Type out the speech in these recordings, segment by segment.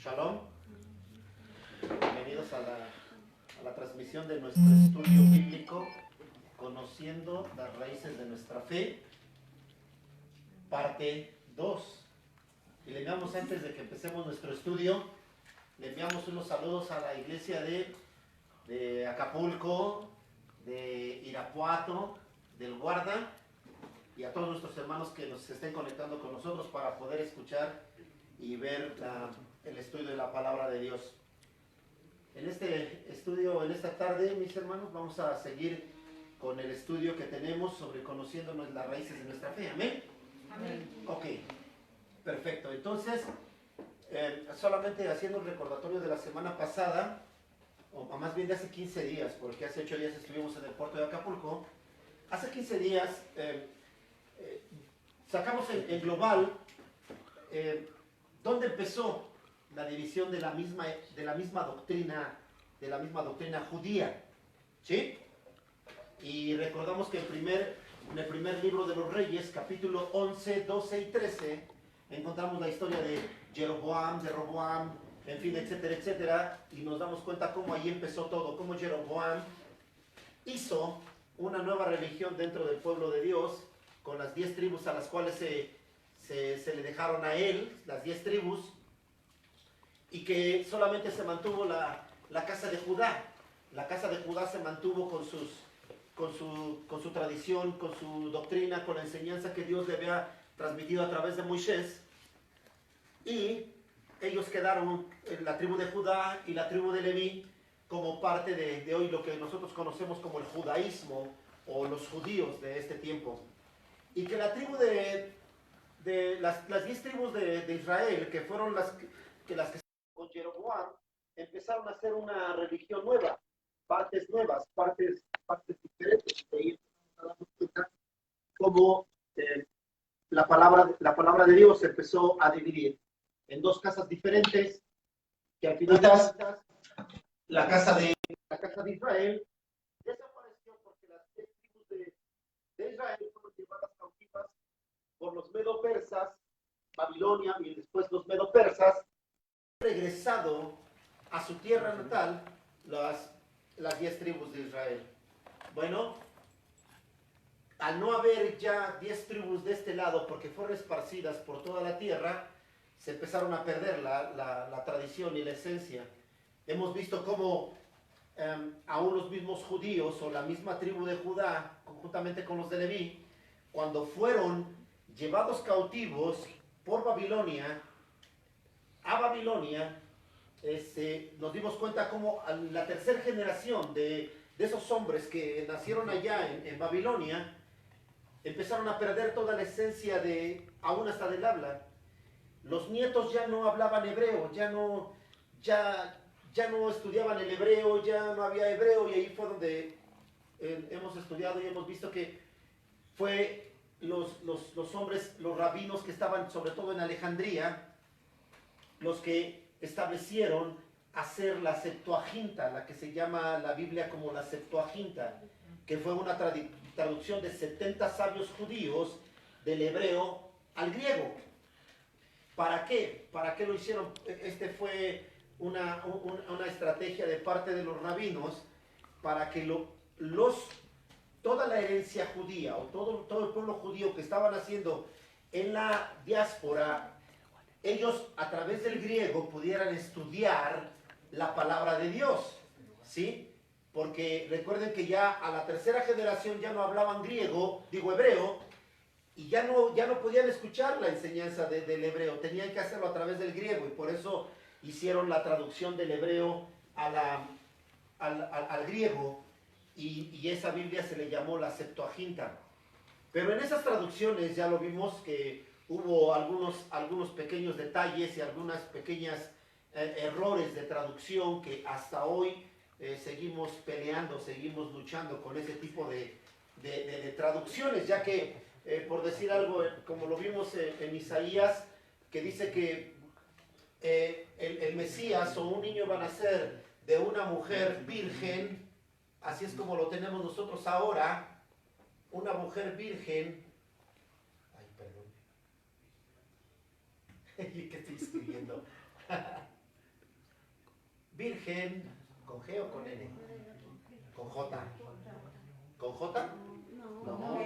Shalom, bienvenidos a la transmisión de nuestro estudio bíblico, conociendo las raíces de nuestra fe, parte 2. Y le enviamos, antes de que empecemos nuestro estudio, le enviamos unos saludos a la iglesia de Acapulco, de Irapuato, del Guarda, y a todos nuestros hermanos que nos estén conectando con nosotros para poder escuchar y ver el estudio de la palabra de Dios. En este estudio, en esta tarde, mis hermanos, vamos a seguir con el estudio que tenemos sobre conociendo las raíces de nuestra fe. ¿Amén? Amén. Ok, perfecto. Entonces, solamente haciendo un recordatorio de la semana pasada, o más bien de hace 15 días, porque hace 8 días estuvimos en el puerto de Acapulco. Hace 15 días sacamos en global dónde empezó la división de la misma doctrina judía, ¿sí? Y recordamos que en el primer libro de los Reyes, capítulo 11, 12 y 13, encontramos la historia de Jeroboam, de Roboam, en fin, etcétera, etcétera, y nos damos cuenta cómo ahí empezó todo, cómo Jeroboam hizo una nueva religión dentro del pueblo de Dios, con las 10 tribus a las cuales se le dejaron a él, las 10 tribus, y que solamente se mantuvo la casa de Judá. La casa de Judá se mantuvo con su tradición, con su doctrina, con la enseñanza que Dios le había transmitido a través de Moisés, y ellos quedaron, la tribu de Judá y la tribu de Leví, como parte de hoy lo que nosotros conocemos como el judaísmo o los judíos de este tiempo. Y que la tribu de las 10 tribus de Israel, que fueron las que con Jeroboam, empezaron a hacer una religión nueva, partes nuevas, partes diferentes. Y ahí nos damos cuenta cómo la palabra de Dios se empezó a dividir en dos casas diferentes, que al final de cuentas, la casa de Israel desapareció porque las 10 tribus de Israel fueron llevadas cautivas por los medo-persas, Babilonia, y después los medo-persas, regresado a su tierra natal las 10 tribus de Israel. Bueno, al no haber ya 10 tribus de este lado, porque fueron esparcidas por toda la tierra, se empezaron a perder la tradición y la esencia. Hemos visto cómo aún los mismos judíos o la misma tribu de Judá, conjuntamente con los de Leví, cuando fueron llevados cautivos por Babilonia, a Babilonia, nos dimos cuenta cómo la tercera generación de esos hombres que nacieron allá en Babilonia empezaron a perder toda la esencia aún hasta del habla. Los nietos ya no hablaban hebreo, ya no estudiaban el hebreo, ya no había hebreo, y ahí fue donde hemos estudiado y hemos visto que fue los hombres, los rabinos que estaban sobre todo en Alejandría, los que establecieron hacer la Septuaginta, la que se llama la Biblia como la Septuaginta, que fue una traducción de 70 sabios judíos del hebreo al griego. ¿Para qué? ¿Para qué lo hicieron? Fue una estrategia de parte de los rabinos para que toda la herencia judía o todo el pueblo judío que estaban haciendo en la diáspora, ellos a través del griego pudieran estudiar la palabra de Dios, ¿sí? Porque recuerden que ya a la tercera generación ya no hablaban hebreo, y ya no podían escuchar la enseñanza del hebreo, tenían que hacerlo a través del griego, y por eso hicieron la traducción del hebreo al griego, y esa Biblia se le llamó la Septuaginta. Pero en esas traducciones ya lo vimos que hubo algunos pequeños detalles y algunas pequeñas errores de traducción que hasta hoy seguimos peleando, seguimos luchando con ese tipo de traducciones, ya que, por decir algo, como lo vimos en Isaías, que dice que el Mesías o un niño va a nacer de una mujer virgen, así es como lo tenemos nosotros ahora, una mujer virgen. Ay, perdón. ¿Qué estoy escribiendo? virgen, ¿con G o con N? Con J. ¿Con J? No.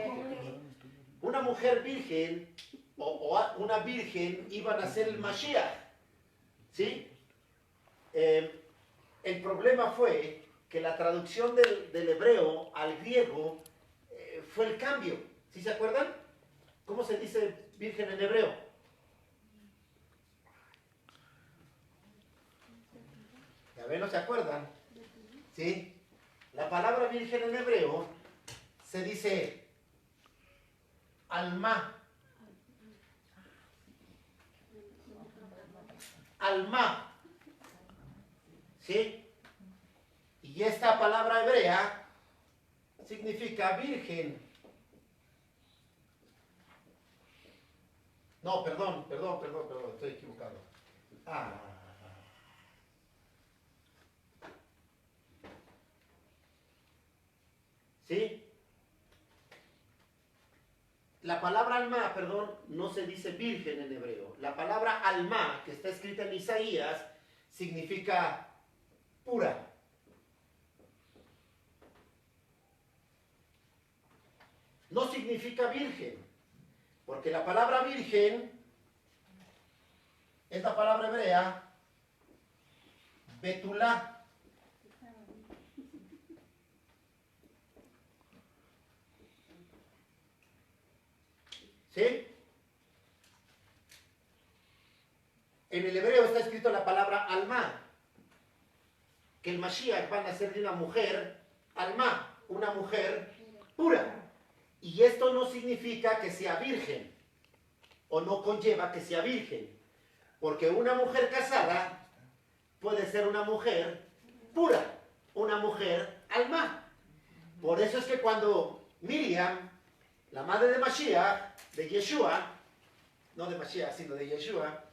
Una mujer virgen o una virgen iba a nacer el Mashiach. ¿Sí? El problema fue que la traducción del hebreo al griego fue el cambio. ¿Sí se acuerdan? ¿Cómo se dice virgen en hebreo? Ya ven, ¿no se acuerdan? ¿Sí? La palabra virgen en hebreo se dice alma. Alma. ¿Sí? Y esta palabra hebrea significa virgen. No, perdón, estoy equivocado. ¿Sí? La palabra alma, no se dice virgen en hebreo. La palabra alma, que está escrita en Isaías, significa pura. No significa virgen, porque la palabra virgen es la palabra hebrea betulá. ¿Sí? En el hebreo está escrito la palabra alma, que el Mashiach va a nacer de una mujer alma, una mujer pura. Y esto no significa que sea virgen, o no conlleva que sea virgen, porque una mujer casada puede ser una mujer pura, una mujer alma. Por eso es que cuando Miriam, la madre de Mashiach, de Yeshua, no de Mashiach, sino de Yeshua,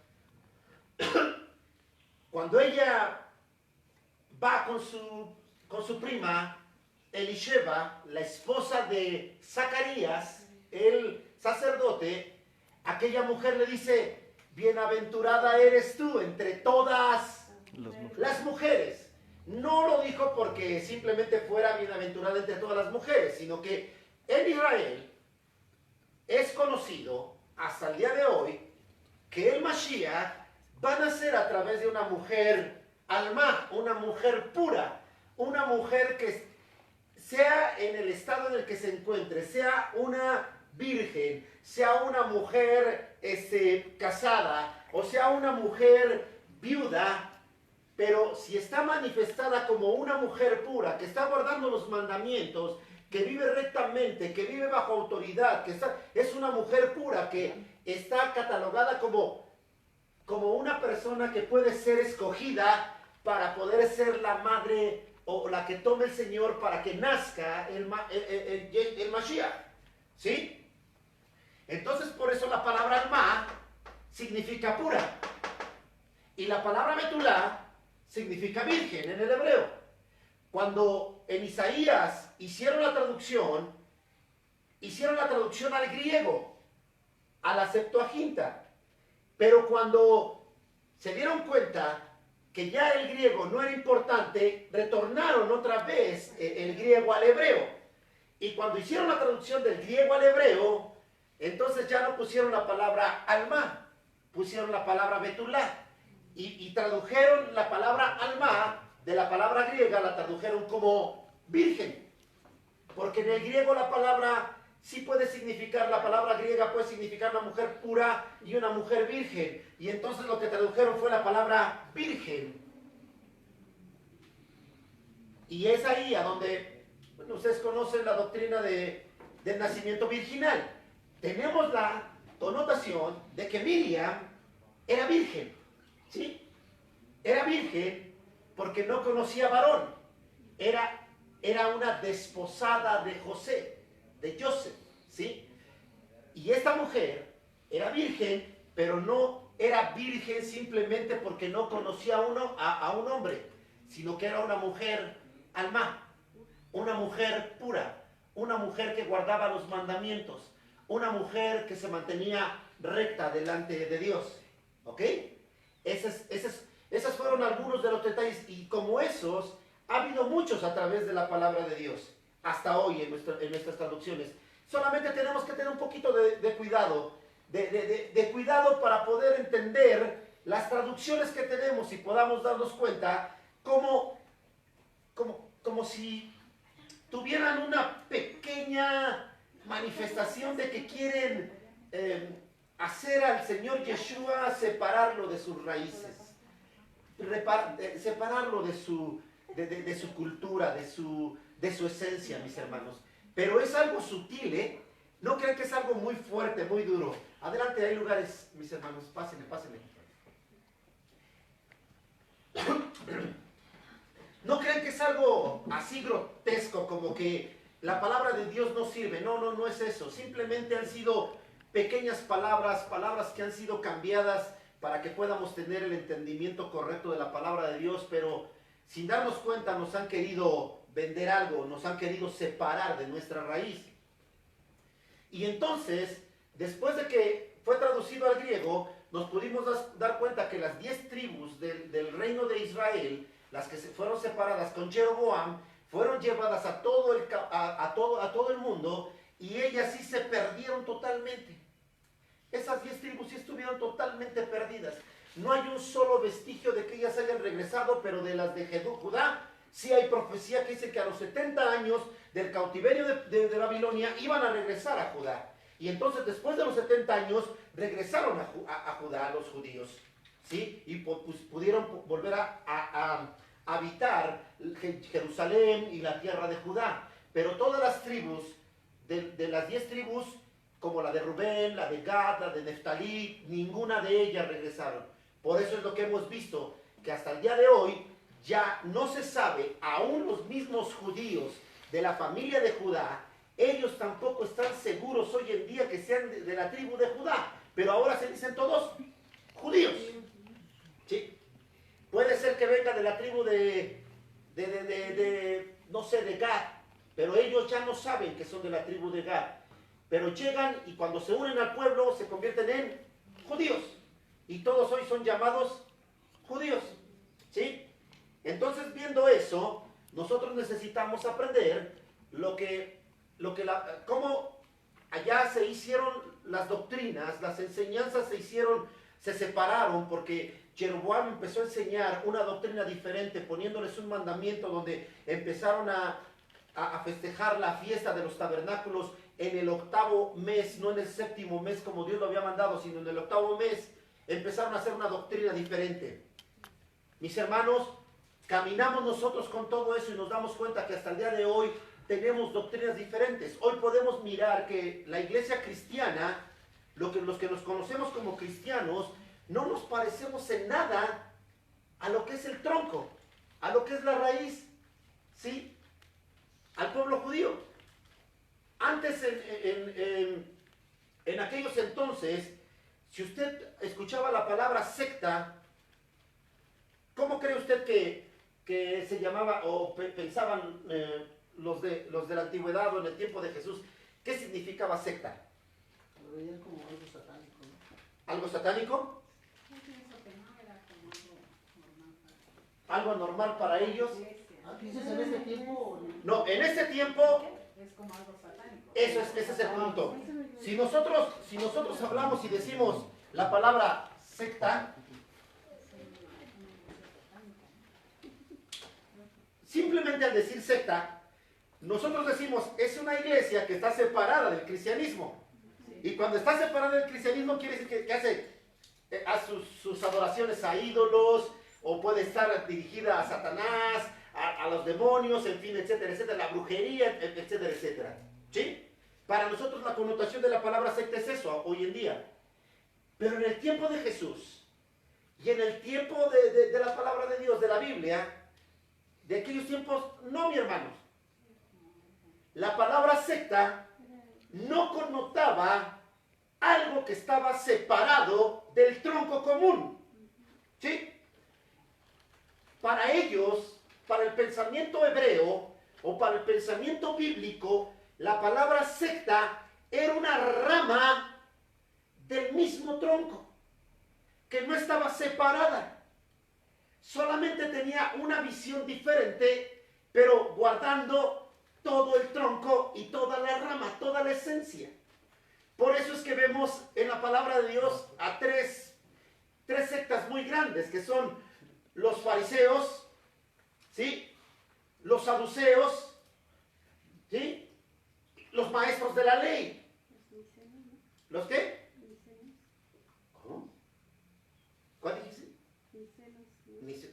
cuando ella va con su prima Elisheba, la esposa de Zacarías, el sacerdote, aquella mujer le dice, bienaventurada eres tú entre todas las mujeres. No lo dijo porque simplemente fuera bienaventurada entre todas las mujeres, sino que en Israel es conocido hasta el día de hoy que el Mashiach va a nacer a través de una mujer alma, una mujer pura, una mujer que sea en el estado en el que se encuentre, sea una virgen, sea una mujer casada, o sea una mujer viuda, pero si está manifestada como una mujer pura, que está guardando los mandamientos, que vive rectamente, que vive bajo autoridad, es una mujer pura, que está catalogada como una persona que puede ser escogida para poder ser la madre o la que tome el Señor para que nazca el Mashiach. ¿Sí? Entonces por eso la palabra alma significa pura. Y la palabra betulá significa virgen en el hebreo. Cuando en Isaías hicieron la traducción al griego, a la Septuaginta. Pero cuando se dieron cuenta que ya el griego no era importante, retornaron otra vez el griego al hebreo. Y cuando hicieron la traducción del griego al hebreo, entonces ya no pusieron la palabra alma, pusieron la palabra betulá. Y tradujeron la palabra alma de la palabra griega, la tradujeron como virgen. Porque en el griego la palabra sí puede significar, la palabra griega puede significar una mujer pura y una mujer virgen. Y entonces lo que tradujeron fue la palabra virgen. Y es ahí a donde, bueno, ustedes conocen la doctrina del nacimiento virginal. Tenemos la connotación de que Miriam era virgen, ¿sí? Era virgen porque no conocía varón. Era una desposada de José, de Joseph, ¿sí? Y esta mujer era virgen, pero no era virgen simplemente porque no conocía a un hombre, sino que era una mujer alma, una mujer pura, una mujer que guardaba los mandamientos, una mujer que se mantenía recta delante de Dios, ¿ok? Esos fueron algunos algunos de los detalles, y como esos, ha habido muchos a través de la palabra de Dios, hasta hoy en nuestras traducciones. Solamente tenemos que tener un poquito de cuidado, de cuidado para poder entender las traducciones que tenemos y podamos darnos cuenta como si tuvieran una pequeña manifestación de que quieren hacer al Señor Yeshua separarlo de sus raíces, separarlo de su cultura, de su esencia, mis hermanos. Pero es algo sutil, ¿eh? No crean que es algo muy fuerte, muy duro. Adelante, hay lugares, mis hermanos, pásenle, pásenle. No crean que es algo así grotesco, como que la palabra de Dios no sirve. No es eso. Simplemente han sido pequeñas palabras que han sido cambiadas para que podamos tener el entendimiento correcto de la palabra de Dios, pero sin darnos cuenta nos han querido vender algo, nos han querido separar de nuestra raíz. Y entonces, después de que fue traducido al griego, nos pudimos dar cuenta que las 10 tribus del reino de Israel, las que fueron separadas con Jeroboam, fueron llevadas a todo el mundo, y ellas sí se perdieron totalmente. Esas 10 tribus sí estuvieron totalmente perdidas. No hay un solo vestigio de que ellas hayan regresado, pero de las de Judá sí hay profecía que dice que a los 70 años del cautiverio de Babilonia iban a regresar a Judá. Y entonces después de los 70 años regresaron a Judá los judíos, ¿sí? Y pues pudieron volver a habitar Jerusalén y la tierra de Judá. Pero todas las tribus, de las 10 tribus, como la de Rubén, la de Gad, la de Neftalí, ninguna de ellas regresaron. Por eso es lo que hemos visto, que hasta el día de hoy ya no se sabe, aún los mismos judíos de la familia de Judá, ellos tampoco están seguros hoy en día que sean de la tribu de Judá, pero ahora se dicen todos judíos. ¿Sí? Puede ser que venga de la tribu no sé, de Gad, pero ellos ya no saben que son de la tribu de Gad. Pero llegan y cuando se unen al pueblo se convierten en judíos. Y todos hoy son llamados judíos. ¿Sí? Entonces, viendo eso, nosotros necesitamos aprender cómo allá se hicieron las doctrinas, las enseñanzas se separaron, porque Jeroboam empezó a enseñar una doctrina diferente, poniéndoles un mandamiento donde empezaron a festejar la fiesta de los tabernáculos en el 8º mes, no en el 7º mes como Dios lo había mandado, sino en el 8º mes. Empezaron a hacer una doctrina diferente. Mis hermanos, caminamos nosotros con todo eso y nos damos cuenta que hasta el día de hoy tenemos doctrinas diferentes. Hoy podemos mirar que la iglesia cristiana, los que nos conocemos como cristianos, no nos parecemos en nada a lo que es el tronco, a lo que es la raíz, ¿sí? Al pueblo judío. Antes, en aquellos entonces, si usted escuchaba la palabra secta, ¿cómo cree usted que se llamaba o pensaban los de la antigüedad o en el tiempo de Jesús? ¿Qué significaba secta? Lo veían como algo satánico, ¿no? ¿Algo satánico? Yo pienso que no era como algo normal ¿Algo normal para ellos? la iglesia. ¿Dices en este tiempo? No, en ese tiempo, Es como algo satánico. ese es el punto. Si nosotros hablamos y decimos la palabra secta, simplemente al decir secta, nosotros decimos, es una iglesia que está separada del cristianismo. Y cuando está separada del cristianismo quiere decir que hace sus adoraciones a ídolos, o puede estar dirigida a Satanás, a los demonios, en fin, etcétera, etcétera, la brujería, etcétera, etcétera. ¿Sí? Para nosotros la connotación de la palabra secta es eso hoy en día. Pero en el tiempo de Jesús y en el tiempo de la palabra de Dios, de la Biblia, de aquellos tiempos, no, mi hermanos. La palabra secta no connotaba algo que estaba separado del tronco común. ¿Sí? Para ellos, para el pensamiento hebreo o para el pensamiento bíblico, la palabra secta era una rama del mismo tronco, que no estaba separada, solamente tenía una visión diferente, pero guardando todo el tronco y toda la rama, toda la esencia. Por eso es que vemos en la palabra de Dios a tres sectas muy grandes, que son los fariseos, ¿sí? Los saduceos, ¿sí? Los maestros de la ley. ¿Los qué? ¿Cómo? ¿Cuál dijiste?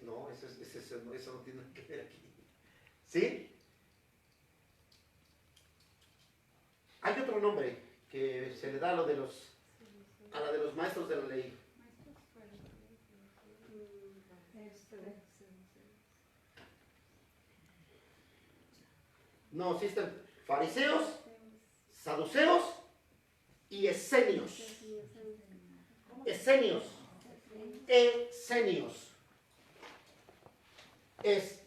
No, eso no tiene nada que ver aquí. ¿Sí? Hay otro nombre que se le da a la de los maestros de la ley. No, sí están fariseos, saduceos y esenios. Esenios. Esenios. Es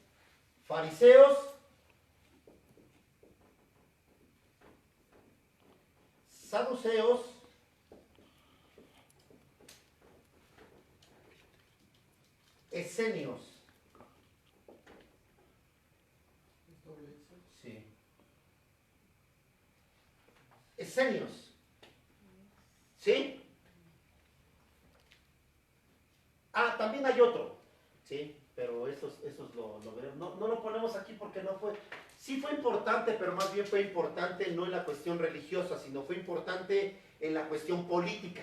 fariseos, saduceos, esenios. Sí. Esenios. ¿Sí? Ah, también hay otro. Sí, pero esos lo veremos. No lo ponemos aquí porque no fue. Sí fue importante, pero más bien fue importante no en la cuestión religiosa, sino fue importante en la cuestión política.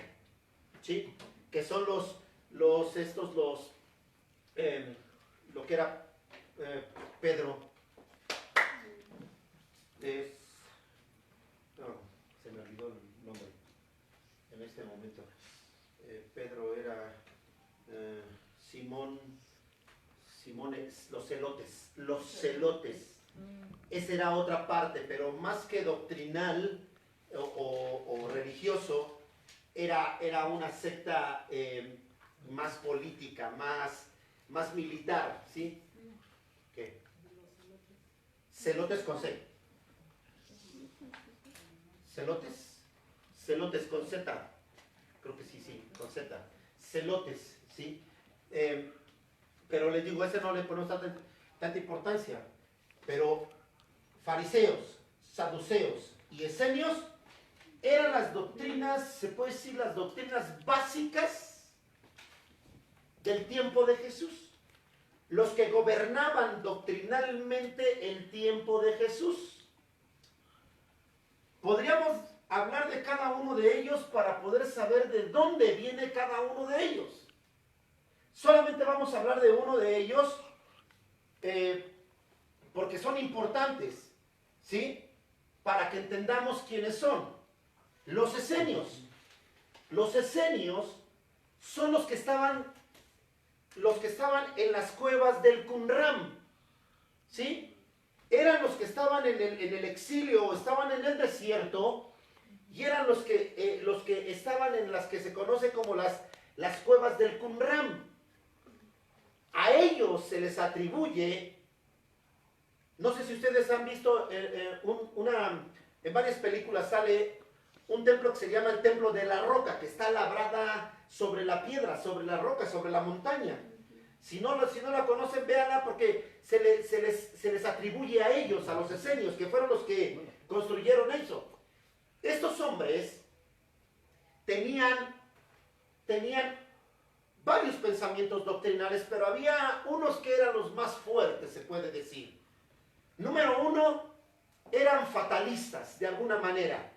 ¿Sí? Que son lo que era Pedro. No, se me olvidó el nombre en este momento. Pedro era Simón, los celotes. Esa era otra parte, pero más que doctrinal o religioso, era una secta más política, más militar, ¿sí? ¿Qué? Celotes con C. Celotes con Z. Creo que sí, con Z. Celotes, ¿sí? Pero les digo, ese no le ponemos tanta importancia. Pero fariseos, saduceos y esenios eran las doctrinas, se puede decir, las doctrinas básicas del tiempo de Jesús. Los que gobernaban doctrinalmente el tiempo de Jesús. Podríamos hablar de cada uno de ellos para poder saber de dónde viene cada uno de ellos. Solamente vamos a hablar de uno de ellos porque son importantes, ¿sí? Para que entendamos quiénes son. Los esenios. Los esenios son los que estaban en las cuevas del Qumran, ¿sí? Eran los que estaban en el exilio o estaban en el desierto y eran los que estaban en las que se conoce como las cuevas del Qumran. A ellos se les atribuye, no sé si ustedes han visto, en varias películas sale un templo que se llama el Templo de la Roca, que está labrada sobre la piedra, sobre la roca, sobre la montaña. Si no la conocen, véanla porque se les atribuye a ellos, a los esenios, que fueron los que construyeron eso. Estos hombres tenían varios pensamientos doctrinales, pero había unos que eran los más fuertes, se puede decir. Número uno, eran fatalistas, de alguna manera.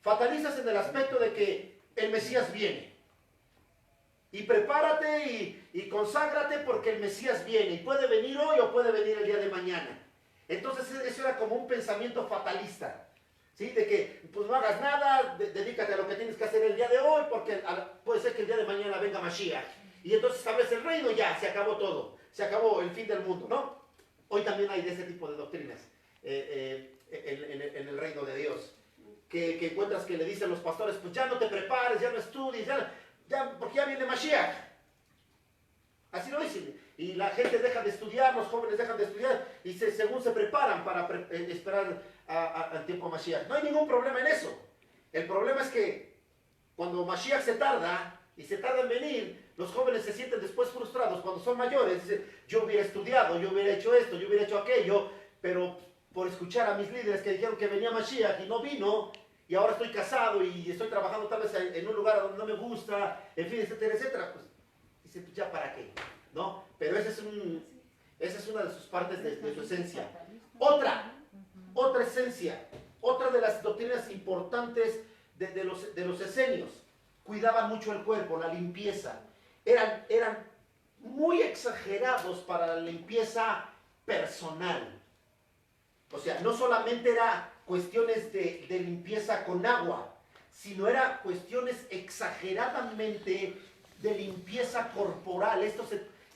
Fatalistas en el aspecto de que el Mesías viene. Y prepárate y conságrate porque el Mesías viene. Y puede venir hoy o puede venir el día de mañana. Entonces eso era como un pensamiento fatalista. ¿Sí? De que pues no hagas nada, dedícate a lo que tienes que hacer el día de hoy porque puede ser que el día de mañana venga Mashiach. Y entonces establece el reino y ya, se acabó todo. Se acabó el fin del mundo, ¿no? Hoy también hay de ese tipo de doctrinas en el reino de Dios. Que encuentras que le dicen los pastores, pues ya no te prepares, ya no estudies, porque ya viene Mashiach. Así lo dicen. Y la gente deja de estudiar, los jóvenes dejan de estudiar y según se preparan para esperar al tiempo Mashiach. No hay ningún problema en eso. El problema es que cuando Mashiach se tarda y se tarda en venir, los jóvenes se sienten después frustrados cuando cuando son mayores, dicen, yo hubiera estudiado, yo hubiera hecho esto, yo hubiera hecho aquello, pero por escuchar a mis líderes que dijeron que venía Mashiach y no vino, y ahora estoy casado y estoy trabajando tal vez en un lugar donde no me gusta, en fin, etcétera, etcétera, pues dice, pues ya para qué, ¿no? Pero esa es una de sus partes de su esencia. Otra esencia, otra de las doctrinas importantes de los esenios, cuidaban mucho el cuerpo, la limpieza. Eran muy exagerados para la limpieza personal. O sea, no solamente era cuestiones de limpieza con agua, sino era cuestiones exageradamente de limpieza corporal. Esto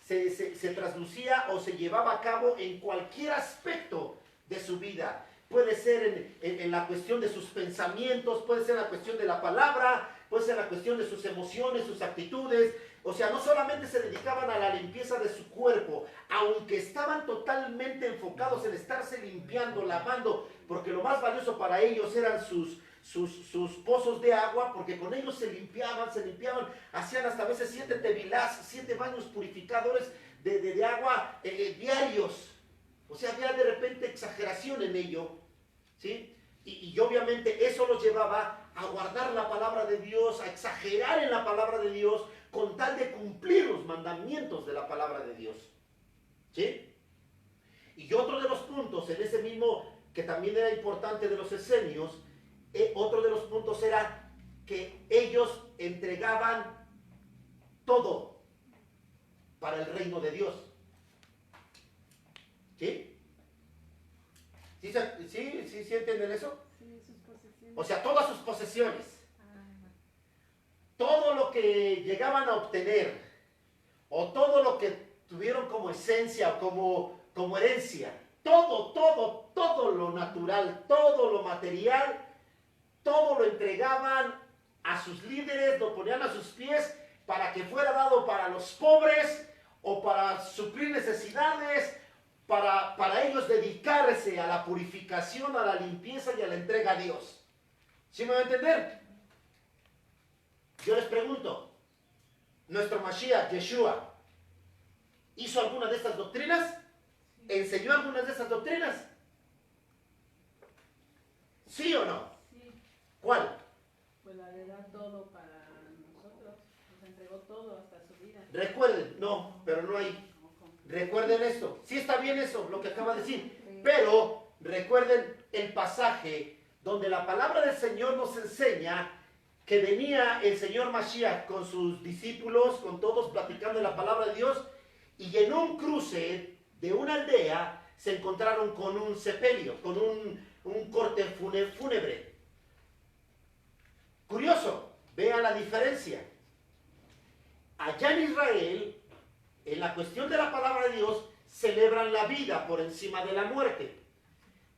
se traslucía o se llevaba a cabo en cualquier aspecto de su vida. Puede ser en la cuestión de sus pensamientos, puede ser en la cuestión de la palabra, puede ser en la cuestión de sus emociones, sus actitudes. O sea, no solamente se dedicaban a la limpieza de su cuerpo, aunque estaban totalmente enfocados en estarse limpiando, lavando, porque lo más valioso para ellos eran sus pozos de agua, porque con ellos se limpiaban, hacían hasta a veces 7 tevilás, 7 baños purificadores de agua diarios. O sea, había de repente exageración en ello, ¿sí? Y obviamente eso los llevaba a guardar la palabra de Dios, a exagerar en la palabra de Dios, con tal de cumplir los mandamientos de la palabra de Dios, ¿sí? Y otro de los puntos, en ese mismo, que también era importante de los esenios, otro de los puntos era que ellos entregaban todo para el reino de Dios. ¿Sí? ¿Sí entienden eso? Sí, sus posesiones. O sea, todas sus posesiones, todo lo que llegaban a obtener, o todo lo que tuvieron como esencia, como herencia, todo lo natural, todo lo material, todo lo entregaban a sus líderes, lo ponían a sus pies para que fuera dado para los pobres o para suplir necesidades, para ellos dedicarse a la purificación, a la limpieza y a la entrega a Dios. ¿Sí me va a entender? Yo les pregunto, ¿nuestro Mashiach, Yeshua, hizo alguna de estas doctrinas? ¿Enseñó algunas de estas doctrinas? ¿Sí o no? Sí, ¿Cuál? pues la de dar todo para nosotros. Nos entregó todo hasta su vida. Recuerden, no, pero no hay. Recuerden esto. Sí está bien eso, lo que acaba de decir. Pero recuerden el pasaje donde la palabra del Señor nos enseña que venía el Señor Mashiach con sus discípulos, con todos platicando de la palabra de Dios, y en un cruce de una aldea se encontraron con un sepelio, con un corte fúnebre. Curioso, vean la diferencia. Allá en Israel, en la cuestión de la palabra de Dios, celebran la vida por encima de la muerte.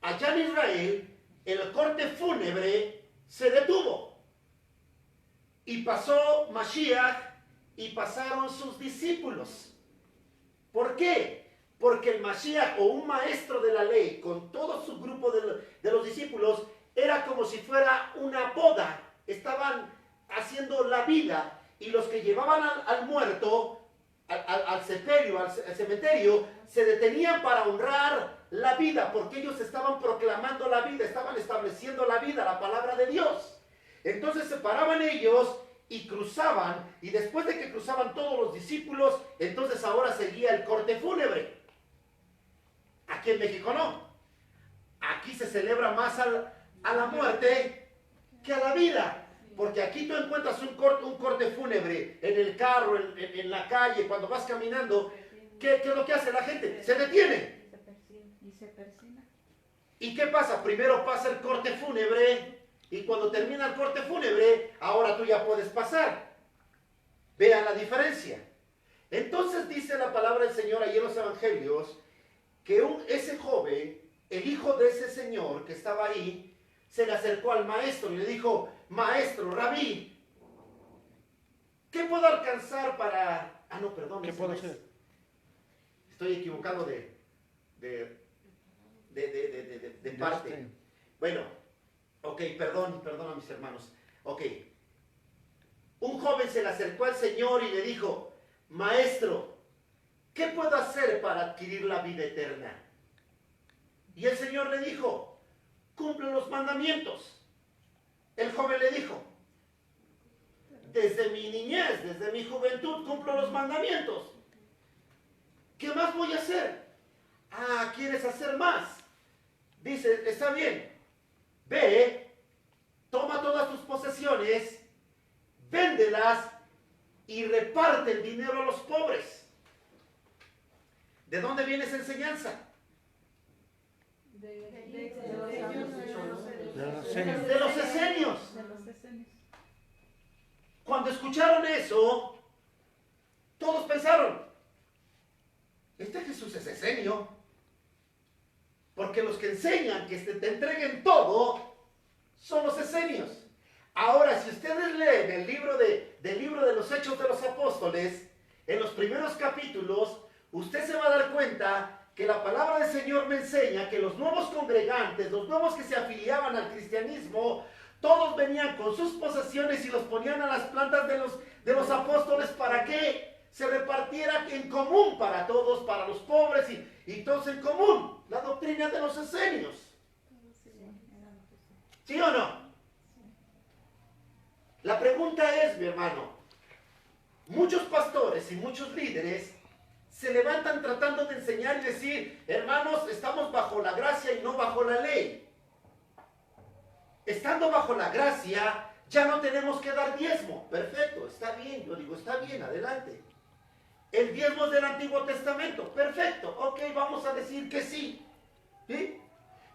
Allá en Israel, el corte fúnebre se detuvo. Y pasó Mashiach y pasaron sus discípulos. ¿Por qué? Porque el Mashiach, o un maestro de la ley, con todo su grupo de los discípulos, era como si fuera una boda. Estaban haciendo la vida, y los que llevaban al muerto, al cementerio, se detenían para honrar la vida, porque ellos estaban proclamando la vida, estaban estableciendo la vida, la palabra de Dios. Entonces se paraban ellos y cruzaban, y después de que cruzaban todos los discípulos, entonces ahora seguía el corte fúnebre. Aquí en México no. Aquí se celebra más a la muerte que a la vida. Porque aquí tú encuentras un corte fúnebre en el carro, en la calle, cuando vas caminando. ¿Qué es lo que hace la gente? Se detiene. Y se persina. ¿Y qué pasa? Primero pasa el corte fúnebre, y cuando termina el corte fúnebre, ahora tú ya puedes pasar. Vean la diferencia. Entonces dice la palabra del Señor ahí en los evangelios, que ese joven, el hijo de ese señor que estaba ahí, se le acercó al maestro y le dijo: maestro, rabí, ¿qué puedo alcanzar para...? Ah, no, perdón. ¿Qué puedo hacer? Estoy equivocado de parte. Bueno, ok, perdón a mis hermanos. Ok. Un joven se le acercó al Señor y le dijo: maestro, para adquirir la vida eterna? Y el Señor le dijo, cumple los mandamientos. El joven le dijo, desde mi niñez, desde mi juventud, cumplo los mandamientos. ¿Qué más voy a hacer? Ah, ¿quieres hacer más? Dice, está bien, ve, toma todas tus posesiones, véndelas y reparte el dinero a los pobres. ¿De dónde viene esa enseñanza? De los esenios. Cuando escucharon eso, todos pensaron, este Jesús es esenio, porque los que enseñan que te entreguen todo son los esenios. Ahora, si ustedes leen el libro de los Hechos de los Apóstoles, en los primeros capítulos, usted se va a dar cuenta que la palabra del Señor me enseña que los nuevos congregantes, los nuevos que se afiliaban al cristianismo, todos venían con sus posesiones y los ponían a las plantas de los apóstoles para que se repartiera en común para todos, para los pobres y todos en común. La doctrina de los esenios. ¿Sí o no? La pregunta es, mi hermano, muchos pastores y muchos líderes se levantan tratando de enseñar y decir, hermanos, estamos bajo la gracia y no bajo la ley. Estando bajo la gracia, ya no tenemos que dar diezmo. Perfecto, está bien, yo digo, está bien, adelante. El diezmo es del Antiguo Testamento. Perfecto, ok, vamos a decir que sí. ¿Sí?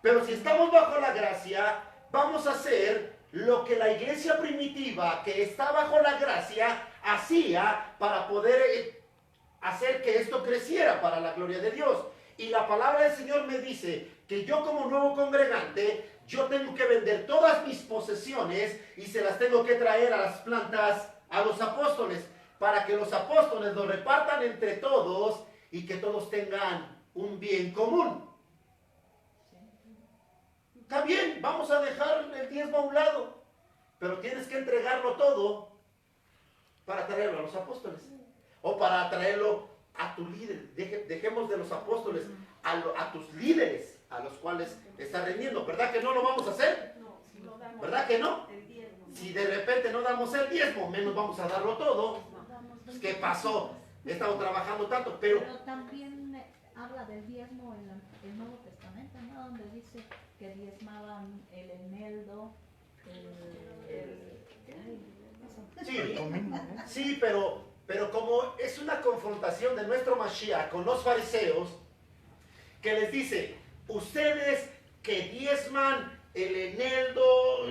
Pero si estamos bajo la gracia, vamos a hacer lo que la iglesia primitiva que está bajo la gracia hacía para poder hacer que esto creciera para la gloria de Dios. Y la palabra del Señor me dice que yo como nuevo congregante, yo tengo que vender todas mis posesiones y se las tengo que traer a las plantas, a los apóstoles, para que los apóstoles lo repartan entre todos y que todos tengan un bien común. Está bien, vamos a dejar el diezmo a un lado, pero tienes que entregarlo todo para traerlo a los apóstoles o para traerlo a tu líder. Dejemos de los apóstoles a tus líderes a los cuales está rendiendo. ¿Verdad que no lo vamos a hacer? ¿Verdad que no? Si de repente no damos el diezmo, menos vamos a darlo todo. Pues, ¿qué pasó? He estado trabajando tanto, pero también habla del diezmo en el Nuevo Testamento, ¿no? Donde dice que diezmaban el eneldo, sí, pero como es una confrontación de nuestro Mashiach con los fariseos, que les dice, ustedes que diezman el eneldo,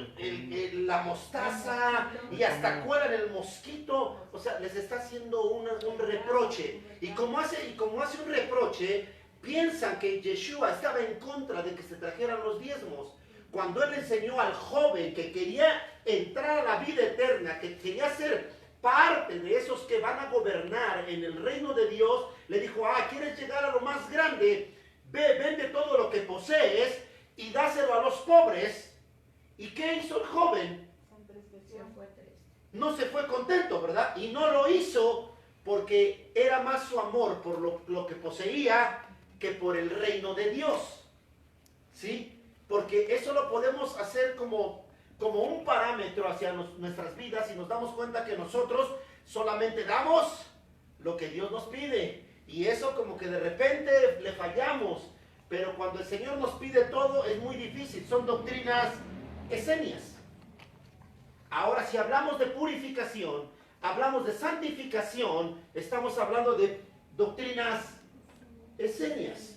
la mostaza y hasta cuelan el mosquito, o sea, les está haciendo un reproche. Y como hace un reproche, piensan que Yeshua estaba en contra de que se trajeran los diezmos. Cuando él enseñó al joven que quería entrar a la vida eterna, que quería ser parte de esos que van a gobernar en el reino de Dios, le dijo, ¿quieres llegar a lo más grande? Ve, vende todo lo que posees y dáselo a los pobres. ¿Y qué hizo el joven? No se fue contento, ¿verdad? Y no lo hizo porque era más su amor por lo que poseía que por el reino de Dios. ¿Sí? Porque eso lo podemos hacer como un parámetro hacia nuestras vidas y nos damos cuenta que nosotros solamente damos lo que Dios nos pide. Y eso como que de repente le fallamos. Pero cuando el Señor nos pide todo es muy difícil. Son doctrinas esenias. Ahora, si hablamos de purificación, hablamos de santificación, estamos hablando de doctrinas esenias.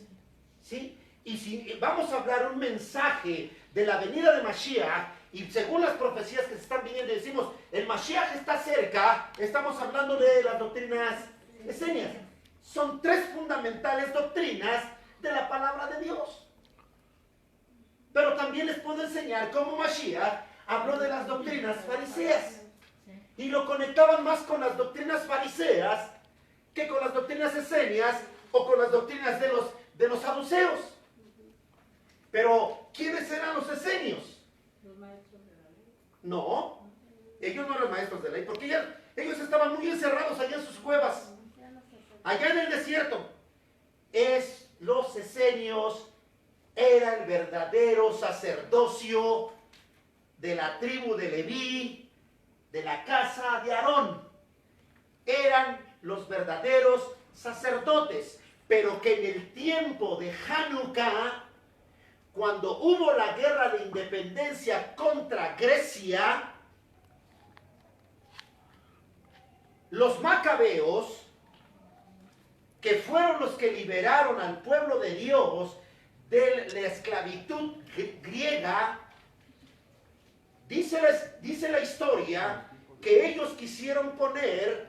¿Sí? Y si vamos a hablar un mensaje de la venida de Mashiach, y según las profecías que se están viniendo, decimos, el Mashiach está cerca, estamos hablando de las doctrinas esenias. Son tres fundamentales doctrinas de la palabra de Dios. Pero también les puedo enseñar cómo Mashiach habló de las doctrinas fariseas. Y lo conectaban más con las doctrinas fariseas que con las doctrinas esenias o con las doctrinas de los saduceos. Pero, ¿quiénes eran los esenios? Los maestros de la ley. No, ellos no eran maestros de ley, porque ellos estaban muy encerrados allá en sus cuevas, allá en el desierto. los esenios era el verdadero sacerdocio de la tribu de Leví, de la casa de Aarón. Eran los verdaderos sacerdotes, pero que en el tiempo de Hanukkah, cuando hubo la guerra de independencia contra Grecia, los macabeos, que fueron los que liberaron al pueblo de Dios de la esclavitud griega, dice la historia que ellos quisieron poner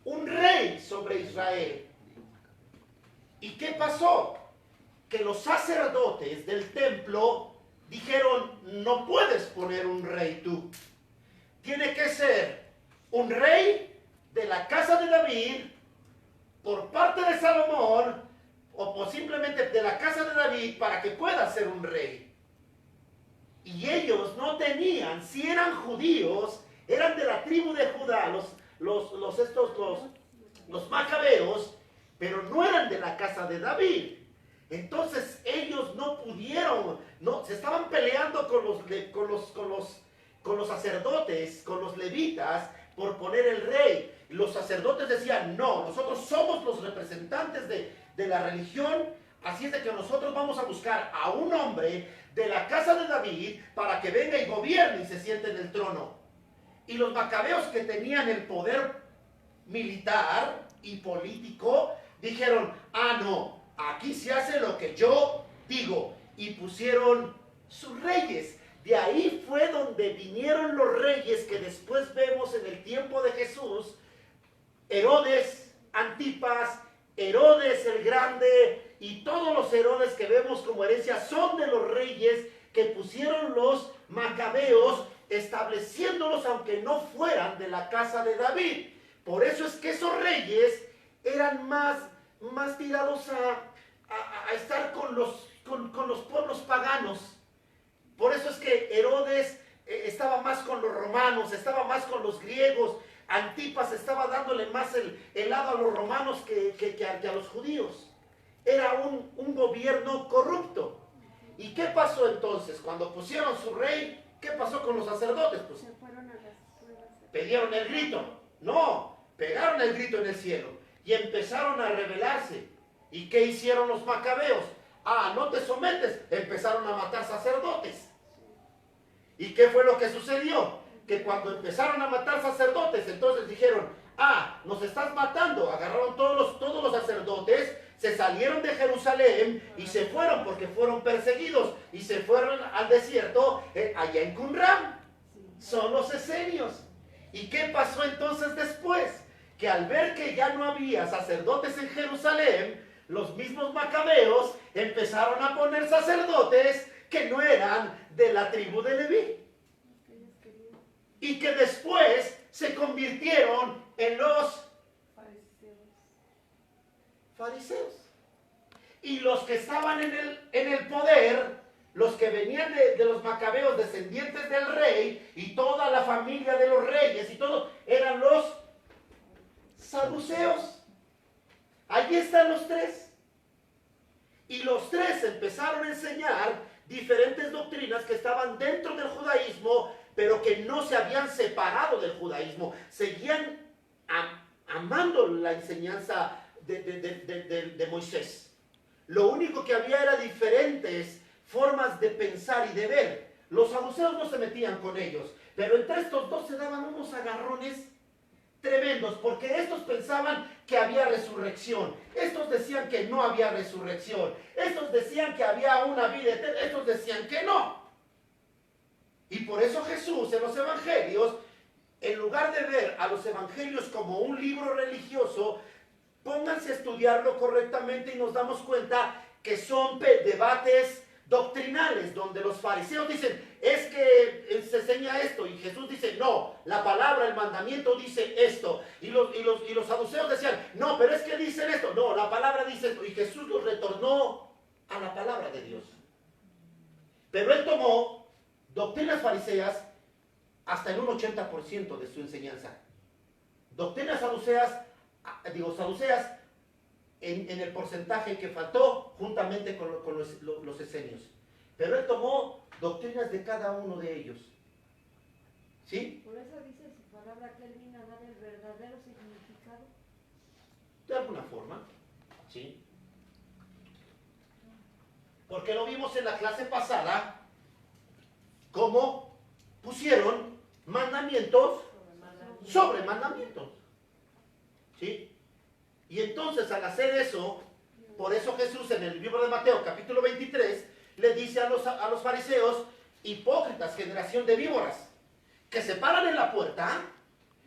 un rey sobre Israel. ¿Y qué pasó? Que los sacerdotes del templo dijeron, no puedes poner un rey tú. Tiene que ser un rey de la casa de David, por parte de Salomón, o simplemente de la casa de David, para que pueda ser un rey. Y ellos no tenían, si eran judíos, eran de la tribu de Judá, los macabeos, pero no eran de la casa de David. Entonces ellos no pudieron, se estaban peleando con los sacerdotes, con los levitas, por poner el rey. Los sacerdotes decían, no, nosotros somos los representantes de la religión, así es de que nosotros vamos a buscar a un hombre de la casa de David para que venga y gobierne y se siente en el trono. Y los macabeos, que tenían el poder militar y político, dijeron, ah, no, aquí se hace lo que yo digo, y pusieron sus reyes. De ahí fue donde vinieron los reyes que después vemos en el tiempo de Jesús: Herodes, Antipas, Herodes el Grande, y todos los Herodes que vemos como herencia son de los reyes que pusieron los macabeos, estableciéndolos aunque no fueran de la casa de David. Por eso es que esos reyes eran más tirados a estar con los pueblos paganos. Por eso es que Herodes estaba más con los romanos, estaba más con los griegos. Antipas estaba dándole más el lado a los romanos que a los judíos. Era un gobierno corrupto. ¿Y qué pasó entonces? Cuando pusieron su rey, ¿qué pasó con los sacerdotes? Pues Se fueron a las pruebas. pidieron el grito. No, pegaron el grito en el cielo y empezaron a rebelarse. ¿Y qué hicieron los macabeos? Ah, no te sometes. Empezaron a matar sacerdotes. ¿Y qué fue lo que sucedió? Que cuando empezaron a matar sacerdotes, entonces dijeron, ah, nos estás matando. Agarraron todos los sacerdotes, se salieron de Jerusalén y se fueron porque fueron perseguidos y se fueron al desierto, allá en Qumran. Son los esenios. ¿Y qué pasó entonces después? Que al ver que ya no había sacerdotes en Jerusalén, los mismos macabeos empezaron a poner sacerdotes que no eran de la tribu de Leví, y que después se convirtieron en los fariseos. Y los que estaban en el poder, los que venían de los macabeos, descendientes del rey, y toda la familia de los reyes y todo, eran los saduceos. Allí están los tres. Y los tres empezaron a enseñar diferentes doctrinas que estaban dentro del judaísmo, pero que no se habían separado del judaísmo. Seguían amando la enseñanza de Moisés. Lo único que había era diferentes formas de pensar y de ver. Los saduceos no se metían con ellos, pero entre estos dos se daban unos agarrones tremendos, porque estos pensaban que había resurrección, estos decían que no había resurrección, estos decían que había una vida eterna, estos decían que no. Y por eso Jesús en los evangelios, en lugar de ver a los evangelios como un libro religioso, pónganse a estudiarlo correctamente y nos damos cuenta que son debates doctrinales, donde los fariseos dicen, es que se enseña esto, y Jesús dice, no, la palabra, el mandamiento dice esto, y los saduceos decían, no, pero es que dicen esto, no, la palabra dice esto, y Jesús los retornó a la palabra de Dios. Pero él tomó doctrinas fariseas hasta en un 80% de su enseñanza. Doctrinas saduceas en el porcentaje que faltó, juntamente con los esenios. Pero él tomó doctrinas de cada uno de ellos. ¿Sí? Por eso dice su palabra que él vino a dar el verdadero significado. De alguna forma. ¿Sí? Porque lo vimos en la clase pasada, cómo pusieron mandamientos sobre mandamientos. ¿Sí? Y entonces al hacer eso, por eso Jesús en el libro de Mateo capítulo 23 le dice a los fariseos: hipócritas, generación de víboras, que se paran en la puerta,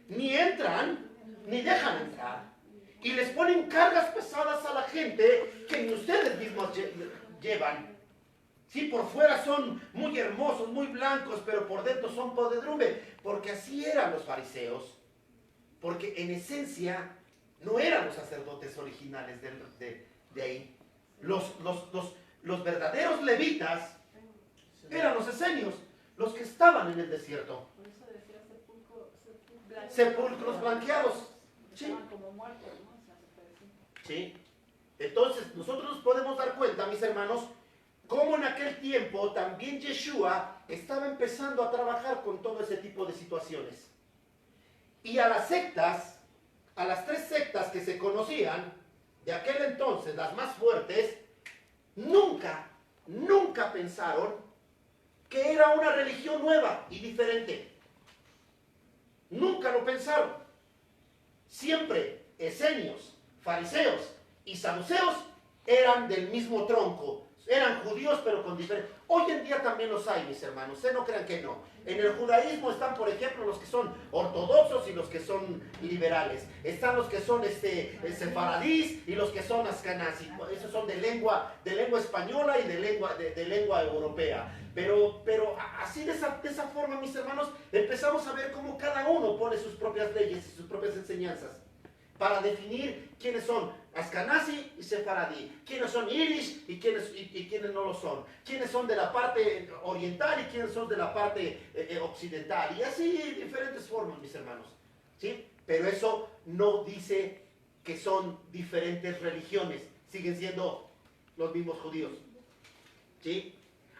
ni entran, ni dejan entrar, y les ponen cargas pesadas a la gente que ni ustedes mismos llevan. Sí, por fuera son muy hermosos, muy blancos, pero por dentro son podredumbre, porque así eran los fariseos, porque en esencia no eran los sacerdotes originales de ahí. Los verdaderos levitas eran los esenios, los que estaban en el desierto. Por eso decía sepulcros Sepulcros blanqueados. Sí. Estaban como muertos, ¿no? O sea, se puede decir. ¿Sí? Entonces, nosotros nos podemos dar cuenta, mis hermanos, cómo en aquel tiempo también Yeshua estaba empezando a trabajar con todo ese tipo de situaciones. Y a las sectas, a las 3 sectas que se conocían de aquel entonces, las más fuertes, nunca pensaron que era una religión nueva y diferente. Nunca lo pensaron. Siempre esenios, fariseos y saduceos eran del mismo tronco. Eran judíos, pero con diferentes. Hoy en día también los hay, mis hermanos. Ustedes no crean que no. En el judaísmo están, por ejemplo, los que son ortodoxos y los que son liberales. Están los que son sefaradís y los que son askenazí. Esos son de lengua española y de lengua europea. Pero así de esa forma, mis hermanos, empezamos a ver cómo cada uno pone sus propias leyes y sus propias enseñanzas para definir quiénes son askenazí y sefaradí, quiénes son irish y quiénes no lo son, quiénes son de la parte oriental y quiénes son de la parte occidental, y así diferentes formas, mis hermanos, ¿sí? Pero eso no dice que son diferentes religiones, siguen siendo los mismos judíos, ¿sí?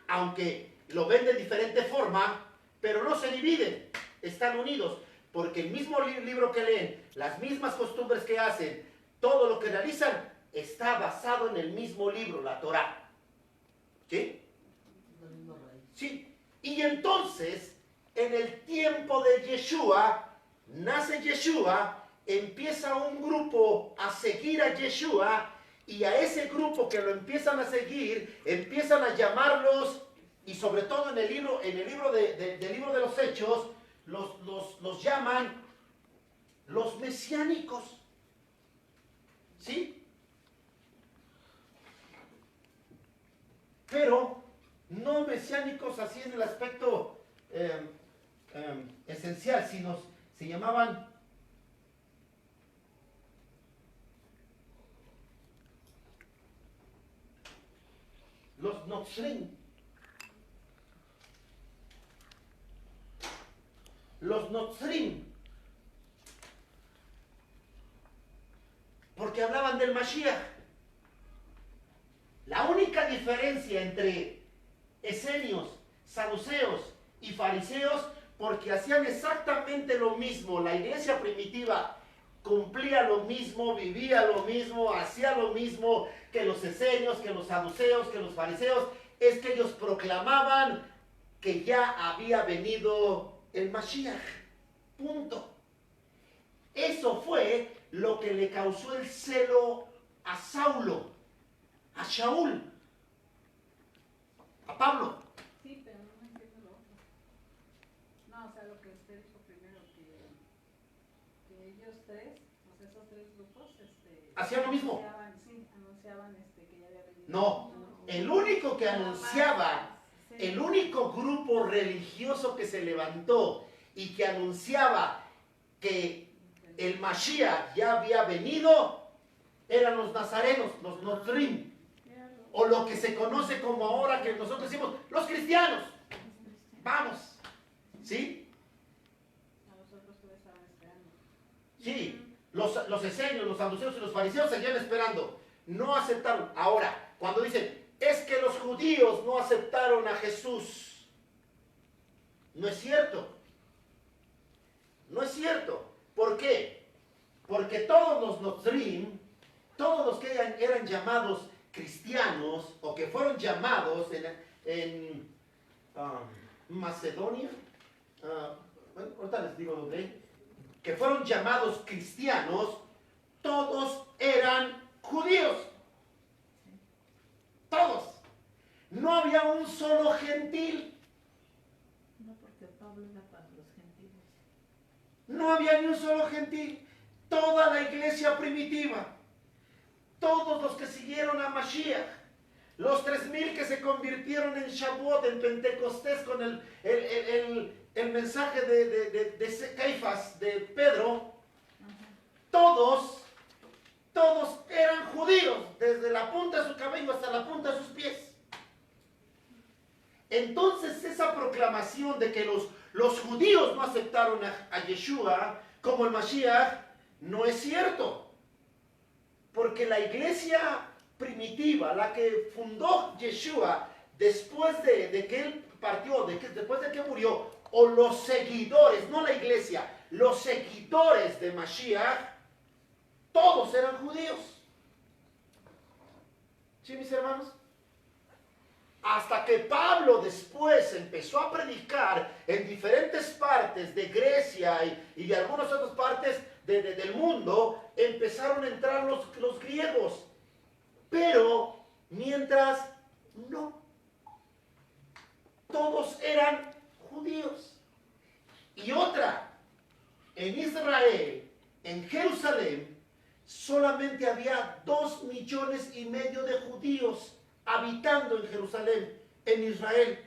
Aunque lo ven de diferente forma, pero no se dividen, están unidos. Porque el mismo libro que leen, las mismas costumbres que hacen, todo lo que realizan, está basado en el mismo libro, la Torá. ¿Sí? La misma raíz. Sí. Y entonces, en el tiempo de Yeshua, nace Yeshua, empieza un grupo a seguir a Yeshua, y a ese grupo que lo empiezan a seguir, empiezan a llamarlos, y sobre todo en el libro del libro de los Hechos, los llaman los mesiánicos. ¿Sí? Pero no mesiánicos así en el aspecto esencial, sino se llamaban los Notzrim. Los Notzrim, porque hablaban del Mashiach. La única diferencia entre esenios, saduceos y fariseos, porque hacían exactamente lo mismo. La iglesia primitiva cumplía lo mismo, vivía lo mismo, hacía lo mismo que los esenios, que los saduceos, que los fariseos, es que ellos proclamaban que ya había venido el Mashiach, punto. Eso fue lo que le causó el celo a Saulo, a Shaul, a Pablo. Sí, pero no entiendo lo otro. No, o sea, lo que usted dijo primero, que ellos 3, o sea, esos 3 grupos, hacían lo mismo. Anunciaban que ya había venido. No, el único que anunciaba, el único grupo religioso que se levantó y que anunciaba que el Mashiach ya había venido, eran los nazarenos, los Notzrim, o lo que se conoce como ahora que nosotros decimos, los cristianos. Vamos, ¿sí? A nosotros todavía estaban esperando. Sí, los esenios, los saduceos y los fariseos seguían esperando. no aceptaron. Ahora, cuando dicen, es que los judíos no aceptaron a Jesús, no es cierto. No es cierto. ¿Por qué? Porque todos los Nozrim, todos los que eran llamados cristianos o que fueron llamados en Macedonia, bueno, ahorita les digo dónde, que fueron llamados cristianos, todos eran judíos. Todos. No había un solo gentil. No, porque Pablo era para los gentiles. No había ni un solo gentil. Toda la iglesia primitiva, todos los que siguieron a Mashiach, los 3,000 que se convirtieron en Shavuot, en Pentecostés, con el mensaje de Caifás, de Pedro, todos eran judíos, desde la punta de su cabello hasta la punta de sus pies. Entonces esa proclamación de que los judíos no aceptaron a Yeshua como el Mashiach, no es cierto. Porque la iglesia primitiva, la que fundó Yeshua después de que él partió, después de que murió, o los seguidores, no la iglesia, los seguidores de Mashiach, todos eran judíos. ¿Sí, mis hermanos? Hasta que Pablo después empezó a predicar en diferentes partes de Grecia y de algunas otras partes del mundo, empezaron a entrar los griegos. Pero mientras no, todos eran judíos. Y otra, en Israel, en Jerusalén, solamente había 2,5 millones de judíos habitando en Jerusalén, en Israel.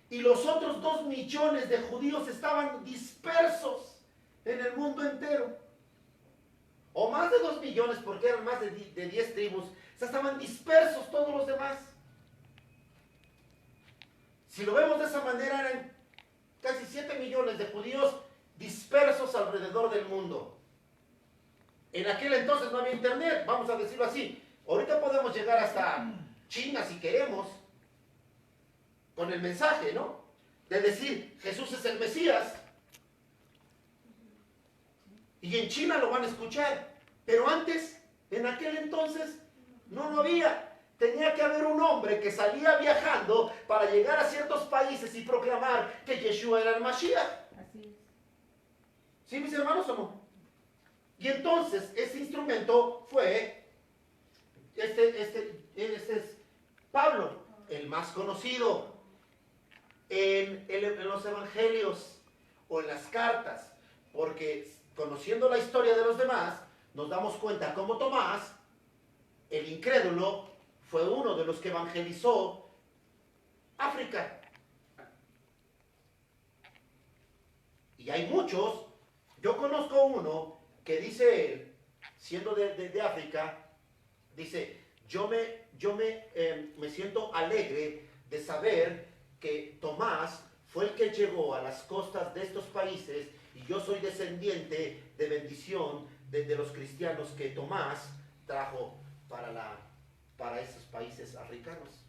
Y los otros 2 millones de judíos estaban dispersos en el mundo entero. O más de 2 millones, porque eran más de 10 tribus. O sea, estaban dispersos todos los demás. Si lo vemos de esa manera, eran casi 7 millones de judíos dispersos alrededor del mundo. En aquel entonces no había internet, vamos a decirlo así. Ahorita podemos llegar hasta China si queremos, con el mensaje, ¿no? De decir, Jesús es el Mesías. Y en China lo van a escuchar. Pero antes, en aquel entonces, no lo había. Tenía que haber un hombre que salía viajando para llegar a ciertos países y proclamar que Yeshua era el Mashiach. Así es. ¿Sí, mis hermanos, o no? Y entonces, ese instrumento fue, este es Pablo, el más conocido en los evangelios o en las cartas, porque conociendo la historia de los demás, nos damos cuenta cómo Tomás, el incrédulo, fue uno de los que evangelizó África. Y hay muchos, yo conozco uno que dice él, siendo de África, dice, yo me siento alegre de saber que Tomás fue el que llegó a las costas de estos países y yo soy descendiente de bendición de los cristianos que Tomás trajo para esos países africanos.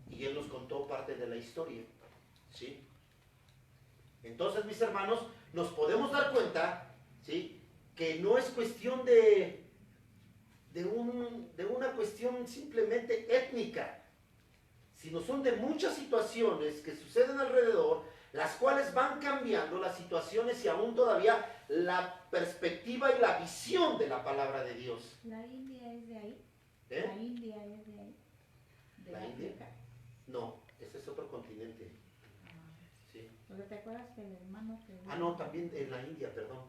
Y él nos contó parte de la historia, ¿sí? Entonces, mis hermanos, nos podemos dar cuenta, ¿sí?, que no es cuestión de una cuestión simplemente étnica, sino son de muchas situaciones que suceden alrededor, las cuales van cambiando las situaciones y aún todavía la perspectiva y la visión de la palabra de Dios. ¿La India es de ahí? ¿Eh? ¿La India es de ahí? ¿De ¿La India? África? No, ese es otro continente. Ah, Sí. porque te acuerdas que el hermano que... No, también en la India, perdón.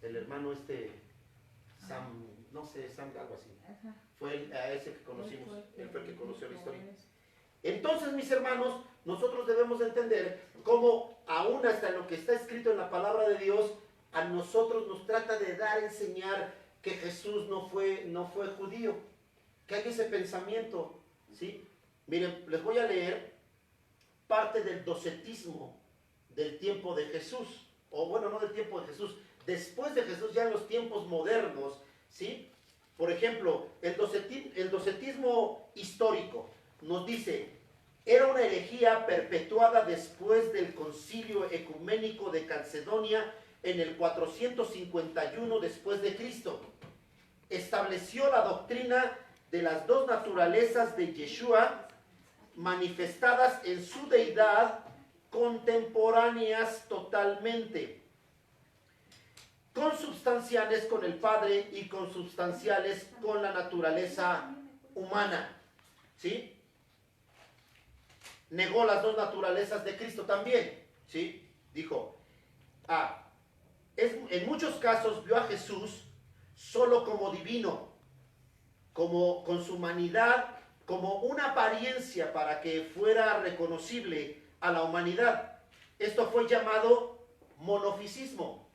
El hermano Sam, no sé, Sam algo así. Ajá. Fue a ese que conocimos, él fue el que conoció la historia. Eso. Entonces, mis hermanos, nosotros debemos entender cómo aún hasta lo que está escrito en la palabra de Dios, a nosotros nos trata de dar, enseñar que Jesús no fue judío, que hay ese pensamiento, ¿sí? Miren, les voy a leer parte del docetismo del tiempo de Jesús, o bueno, no del tiempo de Jesús, después de Jesús, ya en los tiempos modernos, ¿sí? Por ejemplo, el docetismo histórico nos dice, era una herejía perpetuada después del concilio ecuménico de Calcedonia en el 451 después de Cristo. Estableció la doctrina de las dos naturalezas de Yeshua manifestadas en su deidad, contemporáneas totalmente, consubstanciales con el Padre y consubstanciales con la naturaleza humana. ¿Sí? Negó las dos naturalezas de Cristo también. ¿Sí? Dijo, en muchos casos vio a Jesús solo como divino, como con su humanidad, como una apariencia para que fuera reconocible a la humanidad. Esto fue llamado monofisismo.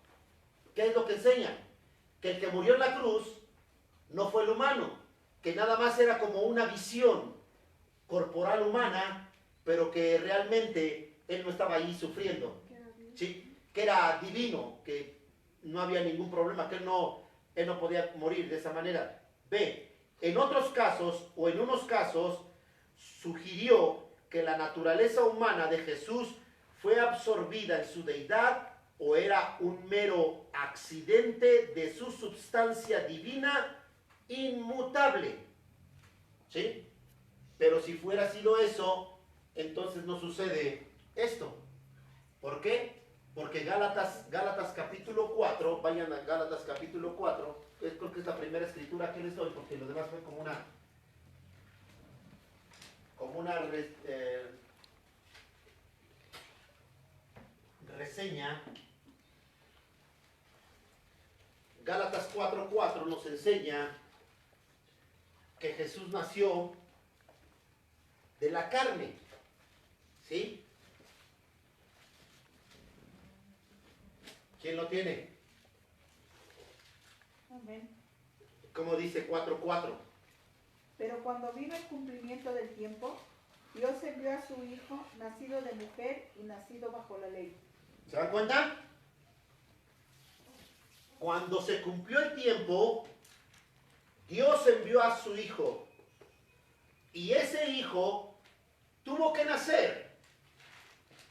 ¿Qué es lo que enseña? Que el que murió en la cruz no fue el humano, que nada más era como una visión corporal humana, pero que realmente él no estaba ahí sufriendo. ¿Sí? Que era divino, que no había ningún problema, que él no podía morir de esa manera. B. En otros casos, o en unos casos, sugirió que la naturaleza humana de Jesús fue absorbida en su deidad o era un mero accidente de su substancia divina inmutable. ¿Sí? Pero si fuera sido eso, entonces no sucede esto. ¿Por qué? Porque Gálatas capítulo 4, vayan a Gálatas capítulo 4, creo que es la primera escritura que les doy, porque lo demás fue como una reseña. Gálatas 4:4 nos enseña que Jesús nació de la carne. ¿Sí? ¿Quién lo tiene? Amén. Como dice 4:4. Pero cuando vino el cumplimiento del tiempo, Dios envió a su Hijo, nacido de mujer y nacido bajo la ley. ¿Se dan cuenta? Cuando se cumplió el tiempo, Dios envió a su Hijo. Y ese Hijo tuvo que nacer.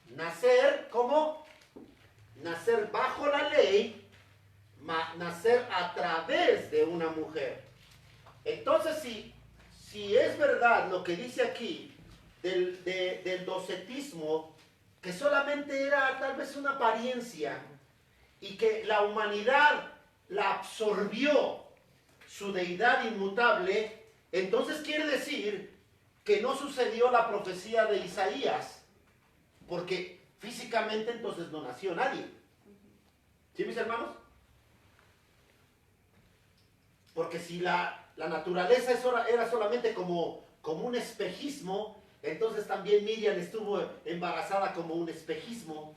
¿Nacer cómo? Nacer bajo la ley, nacer a través de una mujer. Entonces, si es verdad lo que dice aquí del docetismo, que solamente era tal vez una apariencia y que la humanidad la absorbió su deidad inmutable, entonces quiere decir que no sucedió la profecía de Isaías, porque físicamente entonces no nació nadie. ¿Sí, mis hermanos? Porque si la naturaleza era solamente como un espejismo, entonces también Miriam estuvo embarazada como un espejismo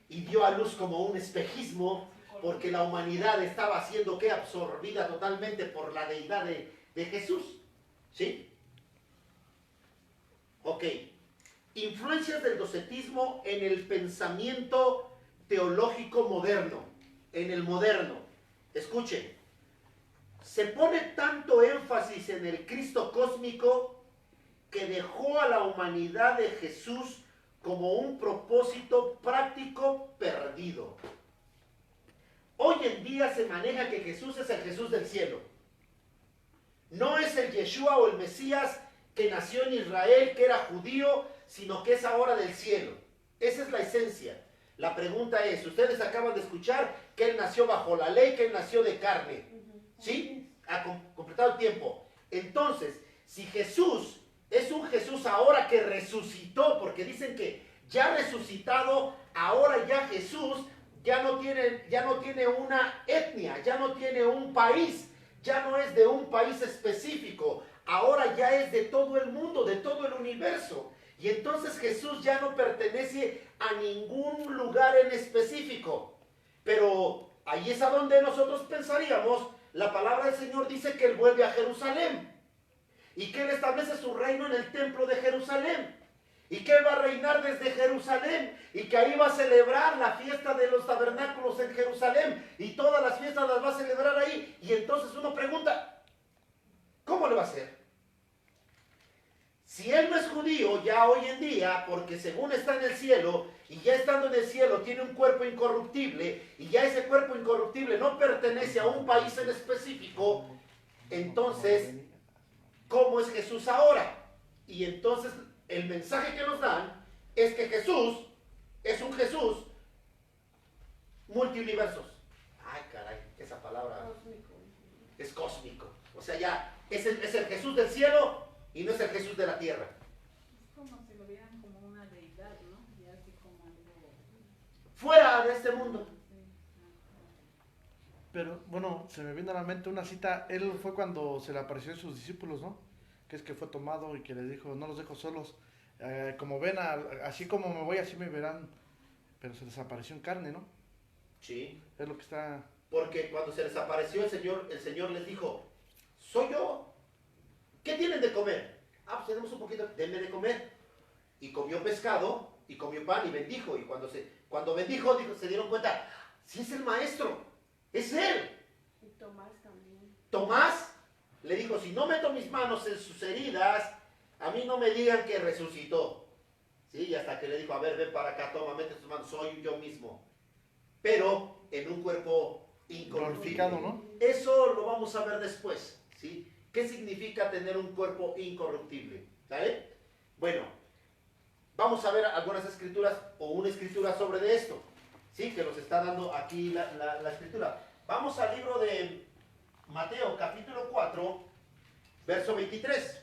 y dio a luz como un espejismo, porque la humanidad estaba siendo absorbida totalmente por la deidad de Jesús. ¿Sí? Ok. Influencias del docetismo en el pensamiento teológico moderno, en el moderno. Escuchen, se pone tanto énfasis en el Cristo cósmico que dejó a la humanidad de Jesús como un propósito práctico perdido. Hoy en día se maneja que Jesús es el Jesús del cielo. No es el Yeshua o el Mesías que nació en Israel, que era judío, sino que es ahora del cielo. Esa es la esencia. La pregunta es, ustedes acaban de escuchar que Él nació bajo la ley, que Él nació de carne. ¿Sí? Ha completado el tiempo. Entonces, si Jesús es un Jesús ahora que resucitó, porque dicen que ya resucitado, ahora ya Jesús ya no tiene una etnia, ya no tiene un país, ya no es de un país específico, ahora ya es de todo el mundo, de todo el universo. Y entonces Jesús ya no pertenece a ningún lugar en específico. Pero ahí es a donde nosotros pensaríamos, la palabra del Señor dice que Él vuelve a Jerusalén. Y que Él establece su reino en el templo de Jerusalén. Y que Él va a reinar desde Jerusalén. Y que ahí va a celebrar la fiesta de los tabernáculos en Jerusalén. Y todas las fiestas las va a celebrar ahí. Y entonces uno pregunta, ¿Cómo le va a hacer? Si él no es judío ya hoy en día, porque según está en el cielo, y ya estando en el cielo tiene un cuerpo incorruptible, y ya ese cuerpo incorruptible no pertenece a un país en específico, entonces, ¿cómo es Jesús ahora? Y entonces el mensaje que nos dan es que Jesús es un Jesús multiuniversos. Ay, caray, esa palabra es cósmico. O sea, ya es el Jesús del cielo y no es el Jesús de la tierra. Es como si lo vieran como una deidad, ¿no? Y así como algo... Fuera de este mundo. Pero bueno, se me viene a la mente una cita. Él fue cuando se le apareció a sus discípulos, ¿no? Que es que fue tomado y que les dijo, no los dejo solos. Como ven, así como me voy, así me verán. Pero se les apareció en carne, ¿no? Sí. Es lo que está... Porque cuando se les apareció el Señor les dijo, soy yo. ¿Qué tienen de comer? Ah, pues tenemos un poquito, denme de comer. Y comió pescado, y comió pan, y bendijo. Y cuando bendijo, se dieron cuenta, sí es el maestro, es él. Y Tomás también. Tomás le dijo, si no meto mis manos en sus heridas, a mí no me digan que resucitó. ¿Sí? Y hasta que le dijo, a ver, ven para acá, toma, mete tus manos, soy yo mismo. Pero en un cuerpo incorruptible, ¿no? Eso lo vamos a ver después, ¿sí? ¿Qué significa tener un cuerpo incorruptible? ¿Sale? Bueno, vamos a ver algunas escrituras o una escritura sobre de esto, ¿sí? Que nos está dando aquí la escritura. Vamos al libro de Mateo, capítulo 4, verso 23.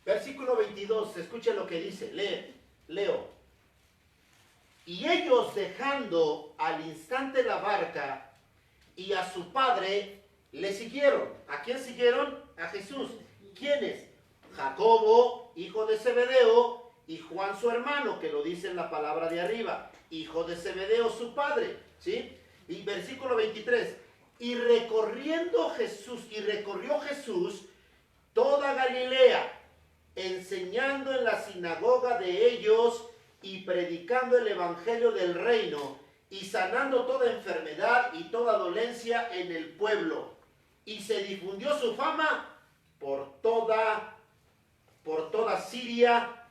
Versículo 22, escuchen lo que dice, leo. Y ellos dejando al instante la barca y a su padre, le siguieron. ¿A quién siguieron? A Jesús. ¿Quiénes? Jacobo, hijo de Zebedeo, y Juan su hermano, que lo dice en la palabra de arriba, hijo de Zebedeo su padre. ¿Sí? Y versículo 23, y recorrió Jesús toda Galilea, enseñando en la sinagoga de ellos y predicando el evangelio del reino y sanando toda enfermedad y toda dolencia en el pueblo. Y se difundió su fama por toda Siria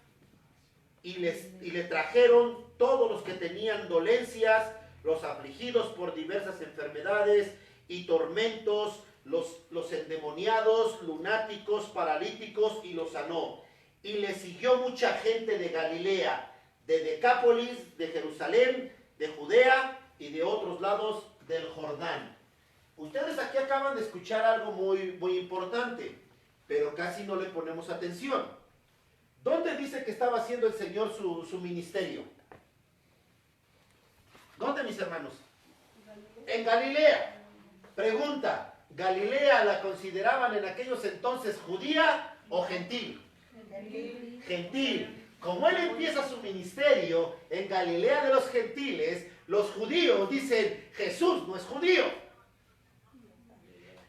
y le trajeron todos los que tenían dolencias, los afligidos por diversas enfermedades y tormentos, los endemoniados, lunáticos, paralíticos, y los sanó. Y le siguió mucha gente de Galilea, de Decápolis, de Jerusalén, de Judea y de otros lados del Jordán. Ustedes aquí acaban de escuchar algo muy, muy importante, pero casi no le ponemos atención. ¿Dónde dice que estaba haciendo el Señor su ministerio? ¿Dónde, mis hermanos? En Galilea. Pregunta, ¿Galilea la consideraban en aquellos entonces judía o gentil? Gentil. Como él empieza su ministerio en Galilea de los gentiles, los judíos dicen, Jesús no es judío.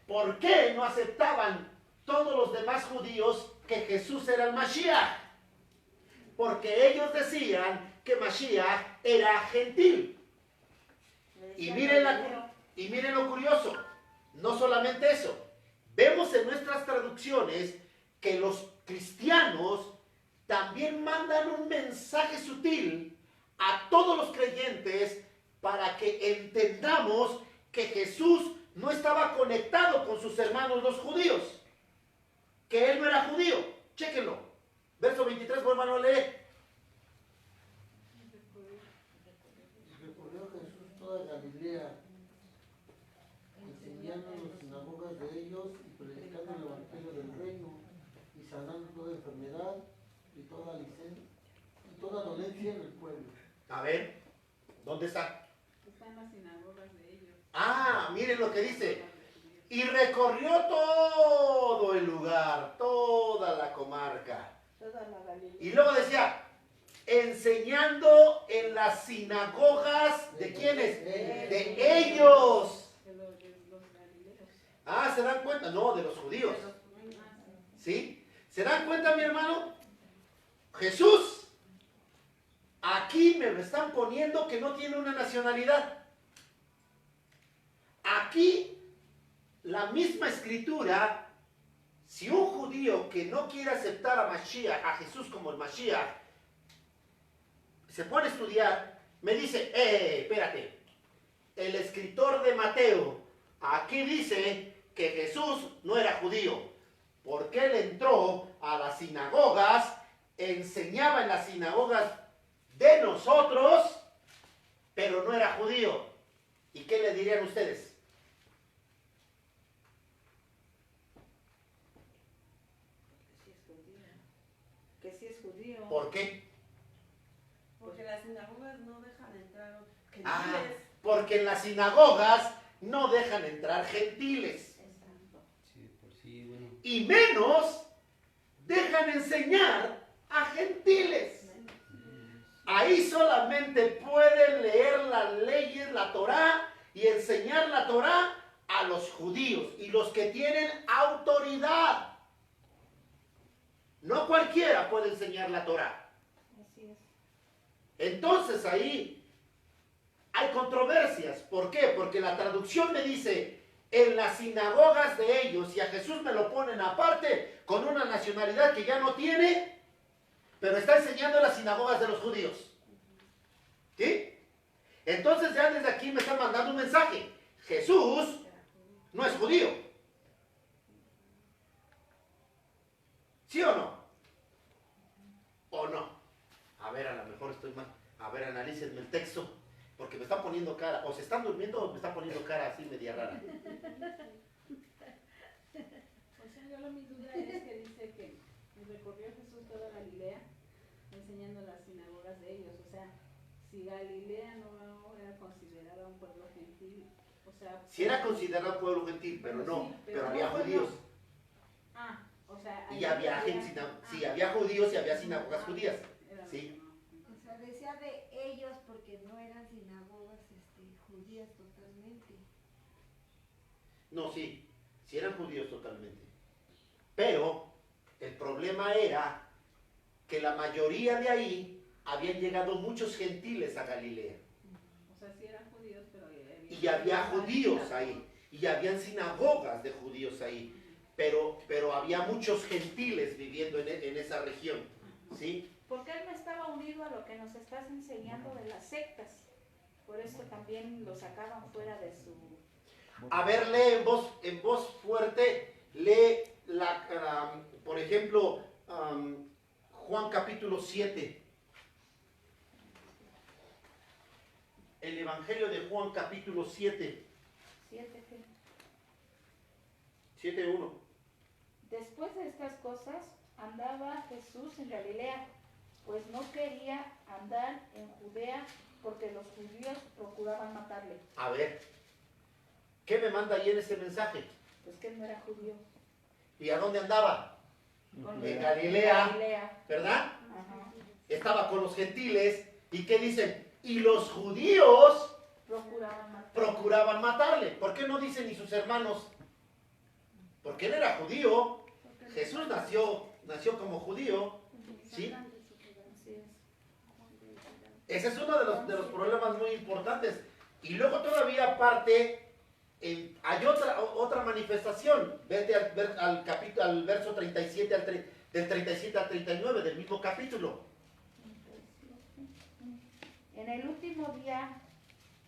¿Por qué no aceptaban todos los demás judíos que Jesús era el Mashiach? Porque ellos decían que Mashiach era gentil. Y miren lo curioso, no solamente eso, vemos en nuestras traducciones que los cristianos también mandan un mensaje sutil a todos los creyentes para que entendamos que Jesús no estaba conectado con sus hermanos los judíos, que él no era judío. Chéquenlo. Verso 23, vuelvan a leer. Recorrió Jesús toda Galilea, enseñando en las sinagogas de ellos y predicando el evangelio del reino y sanando toda enfermedad y toda dolencia en el pueblo. A ver, ¿dónde está? Está en las sinagogas de ellos. Ah, miren lo que dice. Y recorrió todo el lugar, toda la comarca. Toda la Galilea. Y luego decía, enseñando en las sinagogas, ¿de quiénes? De ellos. De los galileos. Ah, ¿se dan cuenta? No, de los judíos. ¿Sí? ¿Se dan cuenta, mi hermano? Jesús, aquí me lo están poniendo que no tiene una nacionalidad. Aquí, la misma escritura, si un judío que no quiere aceptar a Mashiach, a Jesús como el Mashiach, se pone a estudiar, me dice, espérate, el escritor de Mateo, aquí dice que Jesús no era judío, porque él entró a las sinagogas, enseñaba en las sinagogas de nosotros, pero no era judío. ¿Y qué le dirían ustedes? Que sí es judío. ¿Por qué? Porque las sinagogas no dejan entrar Ah, gentiles. porque en las sinagogas no dejan entrar gentiles. Exacto. Sí, por sí, bueno. Y menos dejan enseñar a gentiles. Ahí solamente pueden leer las leyes, la Torá, y enseñar la Torá a los judíos y los que tienen autoridad. No cualquiera puede enseñar la Torá. Así es. Entonces ahí hay controversias. ¿Por qué? Porque la traducción me dice, en las sinagogas de ellos, y a Jesús me lo ponen aparte, con una nacionalidad que ya no tiene, pero está enseñando en las sinagogas de los judíos. ¿Sí? Entonces ya desde aquí me están mandando un mensaje. Jesús no es judío. ¿Sí o no? ¿O no? A ver, a lo mejor estoy mal. A ver, analícenme el texto. Porque me están poniendo cara. O se están durmiendo o me están poniendo cara así media rara. O sea, mi duda es que dice que recorrió Jesús toda Galilea enseñando las sinagogas de ellos. O sea, si Galilea no era considerada un pueblo gentil, o sea... Si era considerado pueblo gentil, pero Bueno, no. sí, Pero había no, judíos. Ah, o sea... Y había gente, sí, había judíos y había sinagogas judías. Era lo Sí. que no. O sea, decía de ellos porque no eran sinagogas judías totalmente. No, sí. Sí eran judíos totalmente. Pero el problema era que la mayoría de ahí habían llegado muchos gentiles a Galilea. O sea, sí eran judíos, pero... Y había judíos ahí. Y habían sinagogas de judíos ahí. Pero había muchos gentiles viviendo en esa región. ¿Sí? Porque él no estaba unido a lo que nos estás enseñando de las sectas. Por eso también lo sacaban fuera de su... A ver, lee en voz fuerte, lee por ejemplo, Juan capítulo 7. El Evangelio de Juan capítulo 7. 7:1. Después de estas cosas, andaba Jesús en Galilea, pues no quería andar en Judea porque los judíos procuraban matarle. A ver, ¿qué me manda ahí en ese mensaje? Pues que él no era judío. ¿Y a dónde andaba? Con En los- Galilea. Galilea. ¿Verdad? Ajá. Estaba con los gentiles. ¿Y qué dicen? Y los judíos Procuraban matarle. procuraban matarle. ¿Por qué no dicen ni sus hermanos? Porque él era judío. Jesús nació como judío. ¿Sí? Así es. Ese es uno de los problemas muy importantes. Y luego todavía aparte, hay otra manifestación. Vete al verso 37, del 37 al 39 del mismo capítulo. En el último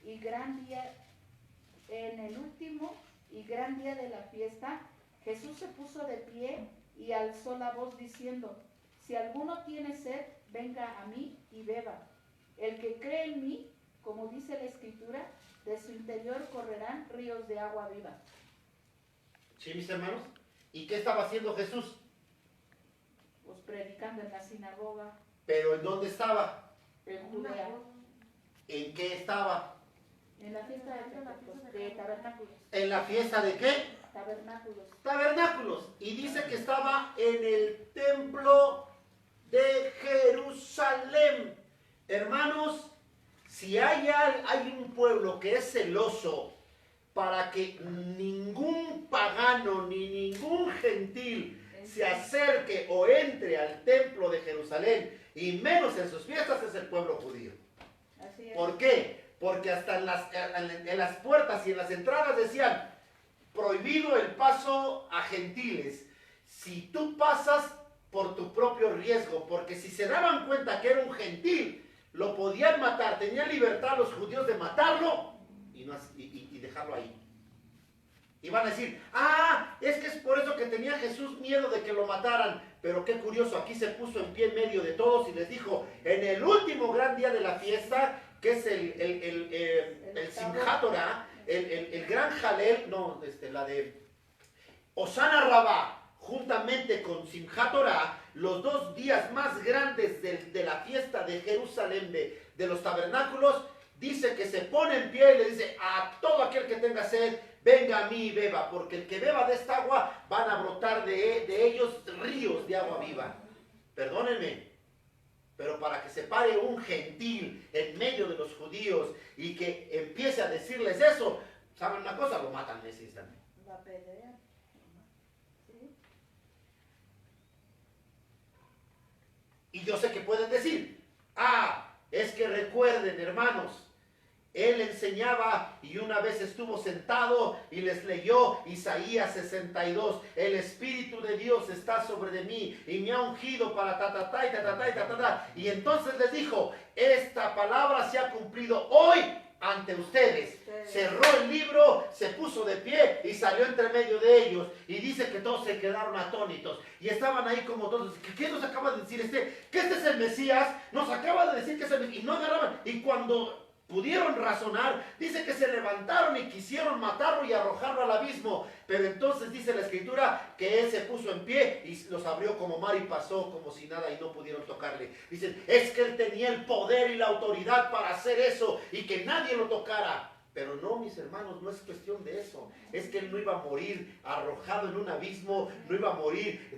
y gran día de la fiesta, Jesús se puso de pie y alzó la voz diciendo: si alguno tiene sed, venga a mí y beba. El que cree en mí, como dice la Escritura, de su interior correrán ríos de agua viva. ¿Sí, mis hermanos? ¿Y qué estaba haciendo Jesús? Pues predicando en la sinagoga, ¿Pero en dónde estaba? en Judea, ¿En qué estaba? en la fiesta de tabernáculos. ¿En la fiesta de qué? Tabernáculos. Tabernáculos. Y dice que estaba en el templo de Jerusalén. Hermanos, si hay un pueblo que es celoso para que ningún pagano ni ningún gentil se acerque o entre al templo de Jerusalén, y menos en sus fiestas, es el pueblo judío. Así es. ¿Por qué? Porque hasta en las puertas y en las entradas decían, prohibido el paso a gentiles. Si tú pasas por tu propio riesgo, porque si se daban cuenta que era un gentil, lo podían matar. Tenían libertad los judíos de matarlo y dejarlo ahí. Y van a decir, es que es por eso que tenía Jesús miedo de que lo mataran. Pero qué curioso, aquí se puso en pie en medio de todos y les dijo, en el último gran día de la fiesta, que es el Simchat Torah, el gran Jalel, la de Osana Rabá, juntamente con Simchat Torah, los 2 días más grandes de la fiesta de Jerusalén, de los tabernáculos, dice que se pone en pie y le dice a todo aquel que tenga sed, venga a mí y beba, porque el que beba de esta agua van a brotar de ellos ríos de agua viva. Perdónenme, pero para que se pare un gentil en medio de los judíos y que empiece a decirles eso, ¿saben una cosa? Lo matan en ese instante. La pelea. ¿Sí? Y yo sé que pueden decir, es que recuerden, hermanos, él enseñaba y una vez estuvo sentado y les leyó Isaías 62. El Espíritu de Dios está sobre de mí y me ha ungido para ta. Y entonces les dijo, esta palabra se ha cumplido hoy ante ustedes. Cerró el libro, se puso de pie y salió entre medio de ellos. Y dice que todos se quedaron atónitos. Y estaban ahí como todos. ¿Qué nos acaba de decir que este es el Mesías? Nos acaba de decir que es el Mesías. Y no agarraban. Y cuando pudieron razonar, dice que se levantaron y quisieron matarlo y arrojarlo al abismo, pero entonces dice la escritura que él se puso en pie y los abrió como mar y pasó como si nada y no pudieron tocarle. Dicen, es que él tenía el poder y la autoridad para hacer eso y que nadie lo tocara. Pero no, mis hermanos, no es cuestión de eso. Es que él no iba a morir arrojado en un abismo, no iba a morir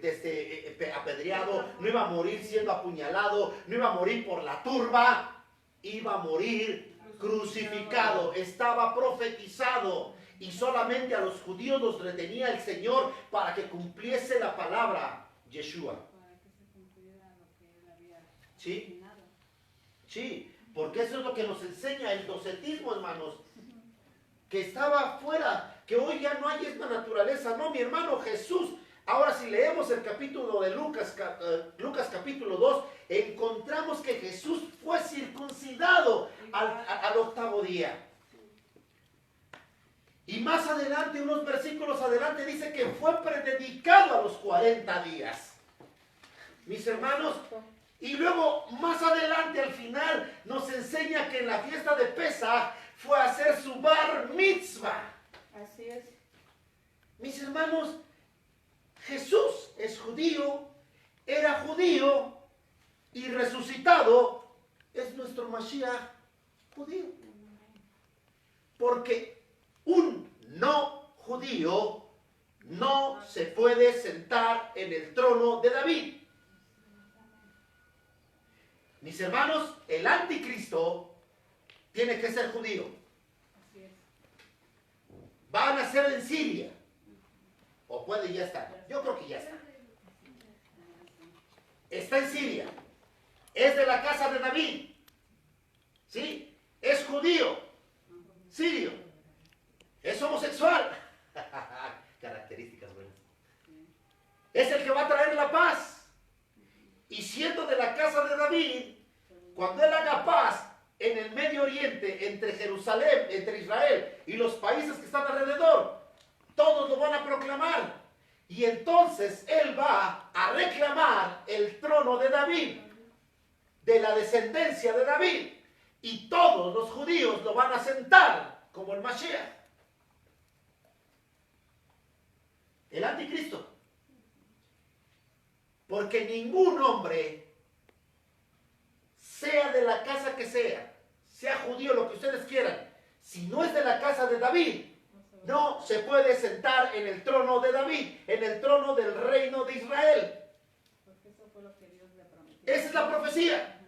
apedreado, no iba a morir siendo apuñalado, no iba a morir por la turba, iba a morir crucificado. Estaba profetizado y solamente a los judíos los retenía el Señor para que cumpliese la palabra Yeshua. Para que se cumpliera lo que él había Sí, imaginado. sí, porque eso es lo que nos enseña el docetismo, hermanos, que estaba afuera, que hoy ya no hay esta naturaleza. No, mi hermano Jesús. Ahora si leemos el capítulo de Lucas capítulo 2, encontramos que Jesús fue circuncidado al 8º día. Y más adelante, unos versículos adelante, dice que fue prededicado a los 40 días. Mis hermanos, y luego más adelante al final nos enseña que en la fiesta de Pesaj fue a hacer su bar mitzvah. Así es. Mis hermanos, Jesús es judío, era judío y resucitado es nuestro Mashiach judío. Porque un no judío no se puede sentar en el trono de David. Mis hermanos, el anticristo tiene que ser judío. Así es. Va a nacer en Siria. O puede ya estar. Yo creo que ya está. Está en Siria. Es de la casa de David. ¿Sí? Es judío. Sirio. Es homosexual. Características buenas. Es el que va a traer la paz. Y siendo de la casa de David, cuando él haga paz en el Medio Oriente, entre Jerusalén, entre Israel y los países que están alrededor, todos lo van a proclamar. Y entonces él va a reclamar el trono de David, de la descendencia de David. Y todos los judíos lo van a sentar como el Mashiach. El anticristo. Porque ningún hombre, sea de la casa que sea judío, lo que ustedes quieran, si no es de la casa de David, no se puede sentar en el trono de David, en el trono del reino de Israel. Porque eso fue lo que Dios le prometió. Esa es la profecía.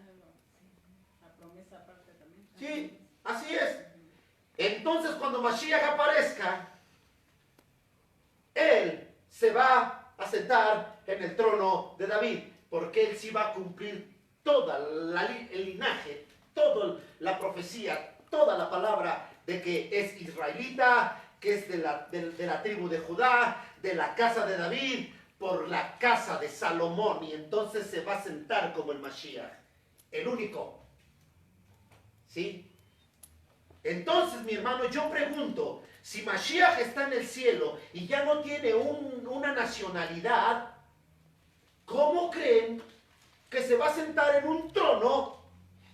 La promesa aparte también. Sí, así es. Entonces cuando Mashiach aparezca, él se va a sentar en el trono de David, porque él sí va a cumplir toda el linaje, toda la profecía, toda la palabra de que es israelita, que es de la tribu de Judá, de la casa de David, por la casa de Salomón, y entonces se va a sentar como el Mashiach, el único. ¿Sí? Entonces, mi hermano, yo pregunto, si Mashiach está en el cielo y ya no tiene una nacionalidad, ¿cómo creen que se va a sentar en un trono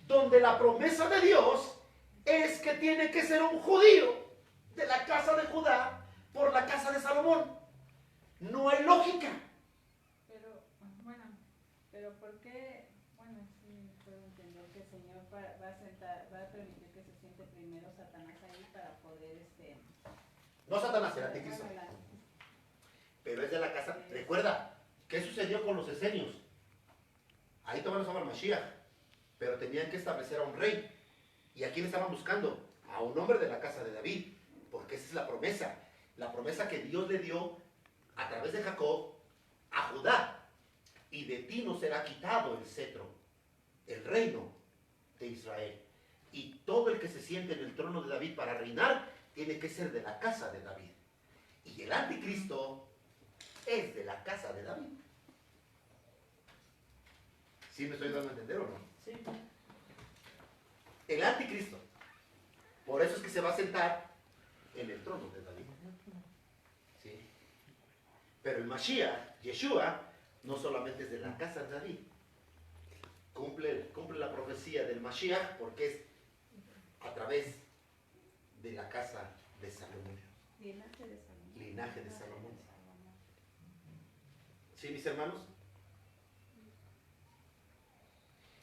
donde la promesa de Dios es que tiene que ser un judío de la casa de Judá por la casa de Salomón? No hay lógica. Pero, bueno, pero ¿por qué? Bueno, sí, puedo entender que el Señor va a permitir que se siente primero Satanás ahí para poder, No Satanás, el anticristo. bueno, el anticristo. Pero es de la casa. Recuerda, ¿qué sucedió con los esenios? Ahí todavía no estaba el Mashiach, pero tenían que establecer a un rey. ¿Y a quién estaban buscando? A un hombre de la casa de David, porque esa es la promesa que Dios le dio a través de Jacob a Judá. Y de ti no será quitado el cetro, el reino de Israel. Y todo el que se siente en el trono de David para reinar, tiene que ser de la casa de David. Y el anticristo es de la casa de David. ¿Sí me estoy dando a entender o no? Sí. El anticristo. Por eso es que se va a sentar en el trono de David. ¿Sí? Pero el Mashiach, Yeshua, no solamente es de la casa de David. Cumple la profecía del Mashiach porque es a través de la casa de Salomón. Linaje de Salomón. Linaje de Salomón. ¿Sí, mis hermanos?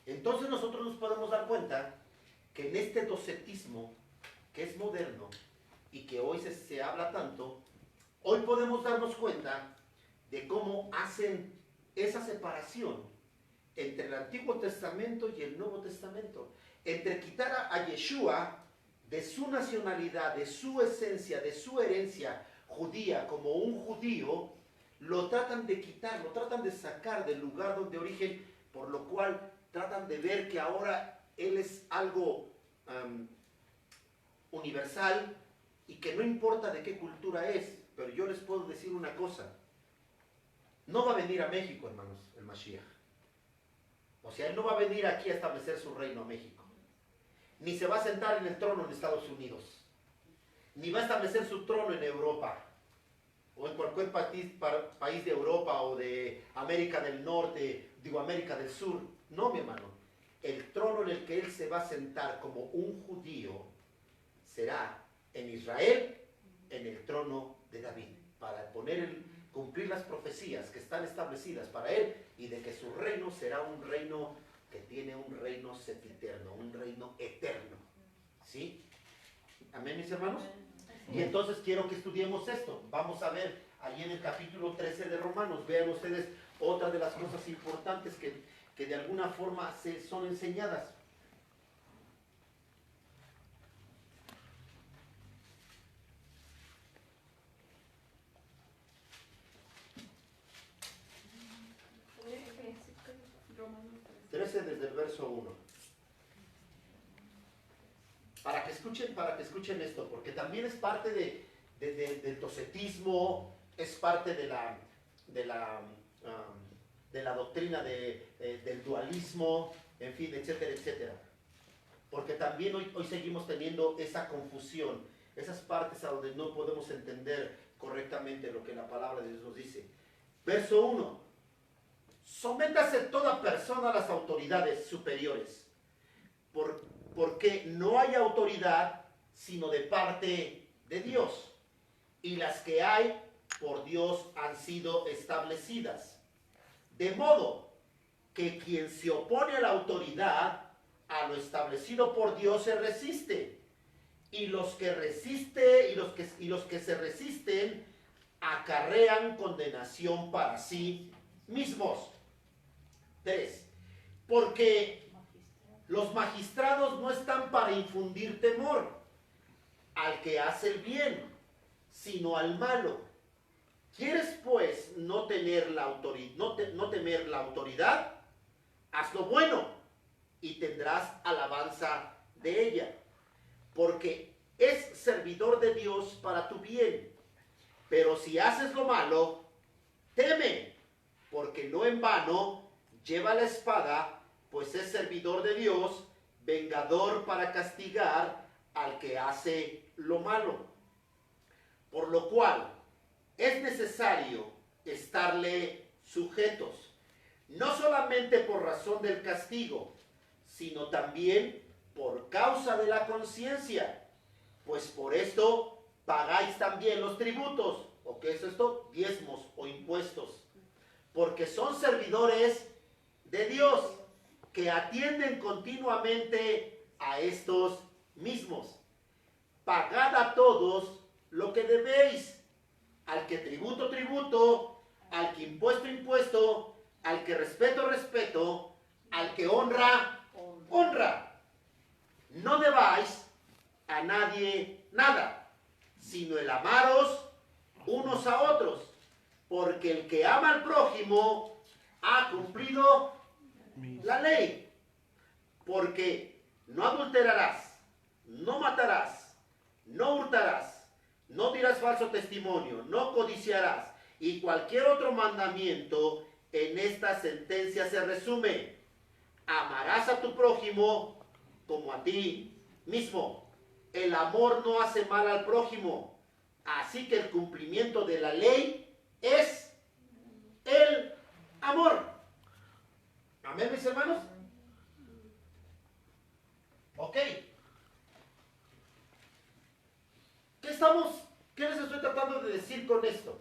Entonces nosotros nos podemos dar cuenta que en este docetismo, que es moderno y que hoy se habla tanto, hoy podemos darnos cuenta de cómo hacen esa separación entre el Antiguo Testamento y el Nuevo Testamento, entre quitar a Yeshua de su nacionalidad, de su esencia, de su herencia judía como un judío, lo tratan de quitar, lo tratan de sacar del lugar de origen, por lo cual tratan de ver que ahora él es algo universal y que no importa de qué cultura es. Pero yo les puedo decir una cosa, no va a venir a México, hermanos, el Mashiach. O sea, él no va a venir aquí a establecer su reino a México. Ni se va a sentar en el trono en Estados Unidos. Ni va a establecer su trono en Europa. O en cualquier país de Europa o de América del Norte, América del Sur. No, mi hermano. El trono en el que él se va a sentar como un judío será en Israel, en el trono de David, para cumplir las profecías que están establecidas para él, y de que su reino será un reino que tiene un reino sempiterno, un reino eterno. ¿Sí? Amén, mis hermanos. Y entonces quiero que estudiemos esto. Vamos a ver allí en el capítulo 13 de Romanos. Vean ustedes otra de las cosas importantes que de alguna forma son enseñadas. Romanos 13 desde el verso 1. Para que escuchen esto, porque también es parte del docetismo, es parte de la doctrina del dualismo, en fin, etcétera, etcétera. Porque también hoy seguimos teniendo esa confusión, esas partes a donde no podemos entender correctamente lo que la palabra de Dios nos dice. Verso 1. Sométase toda persona a las autoridades superiores, porque no hay autoridad sino de parte de Dios, y las que hay por Dios han sido establecidas. De modo que quien se opone a la autoridad, a lo establecido por Dios, se resiste, y los que se resisten acarrean condenación para sí mismos. 3. Porque los magistrados no están para infundir temor al que hace el bien, sino al malo. ¿Quieres pues no tener la no temer la autoridad? Haz lo bueno y tendrás alabanza de ella, porque es servidor de Dios para tu bien. Pero si haces lo malo, teme, porque no en vano lleva la espada, pues es servidor de Dios, vengador para castigar al que hace lo malo. Por lo cual es necesario estarle sujetos, no solamente por razón del castigo, sino también por causa de la conciencia, pues por esto pagáis también los tributos, ¿o qué es esto? Diezmos o impuestos, porque son servidores de Dios, que atienden continuamente a estos mismos. Pagad a todos lo que debéis, al que tributo, tributo, al que impuesto, impuesto, al que respeto, respeto, al que honra, honra. No debáis a nadie nada, sino el amaros unos a otros, porque el que ama al prójimo ha cumplido la ley. Porque no adulterarás, no matarás, no hurtarás, no dirás falso testimonio, no codiciarás, y cualquier otro mandamiento en esta sentencia se resume: amarás a tu prójimo como a ti mismo. El amor no hace mal al prójimo, así que el cumplimiento de la ley es el amor. ¿Amén, mis hermanos? Ok. ¿Qué les estoy tratando de decir con esto?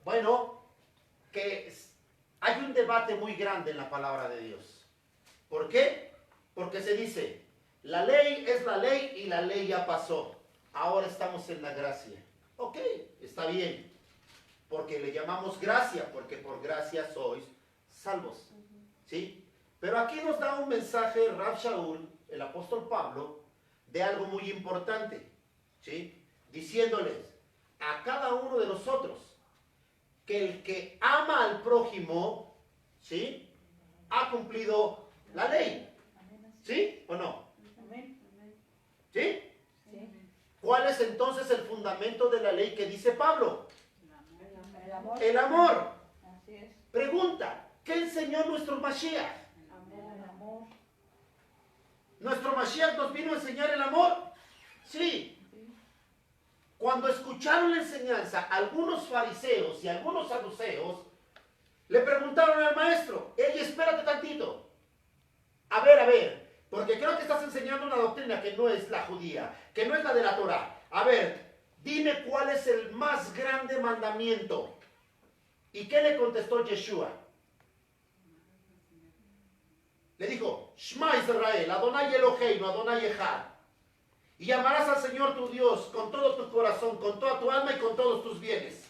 Bueno, que hay un debate muy grande en la palabra de Dios. ¿Por qué? Porque se dice, la ley es la ley y la ley ya pasó. Ahora estamos en la gracia. Ok, está bien. Porque le llamamos gracia, porque por gracia sois salvos. ¿Sí? Pero aquí nos da un mensaje Rav Shaul, el apóstol Pablo, de algo muy importante. ¿Sí? Diciéndoles a cada uno de nosotros que el que ama al prójimo, ¿sí?, ha cumplido la ley. ¿Sí o no? ¿Sí? ¿Cuál es entonces el fundamento de la ley que dice Pablo? El amor. El amor. Así es. Pregunta, ¿qué enseñó nuestro Mashiach? El amor. ¿Nuestro Mashiach nos vino a enseñar el amor? Sí. Cuando escucharon la enseñanza, algunos fariseos y algunos saduceos le preguntaron al maestro: ey, espérate tantito. A ver, porque creo que estás enseñando una doctrina que no es la judía, que no es la de la Torah. A ver, dime cuál es el más grande mandamiento. ¿Y qué le contestó Yeshua? Le dijo: Shema Israel, Adonai Eloheinu, Adonai Echad. Y amarás al Señor tu Dios con todo tu corazón, con toda tu alma y con todos tus bienes.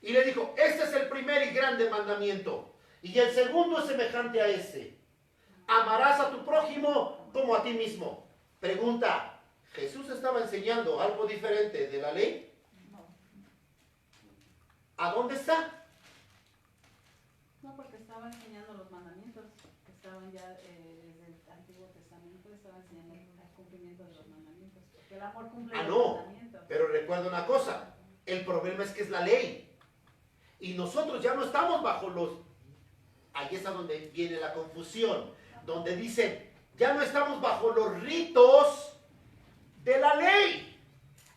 Y le dijo: este es el primer y grande mandamiento. Y el segundo es semejante a este: amarás a tu prójimo como a ti mismo. Pregunta, ¿Jesús estaba enseñando algo diferente de la ley? ¿A dónde está? No, porque estaba enseñando los mandamientos que estaban ya desde el Antiguo Testamento, estaba enseñando el cumplimiento de los mandamientos. Porque el amor cumple los No, mandamientos. pero recuerda una cosa, el problema es que es la ley. Y nosotros ya no estamos bajo los... Ahí es a donde viene la confusión, donde dicen, ya no estamos bajo los ritos de la ley.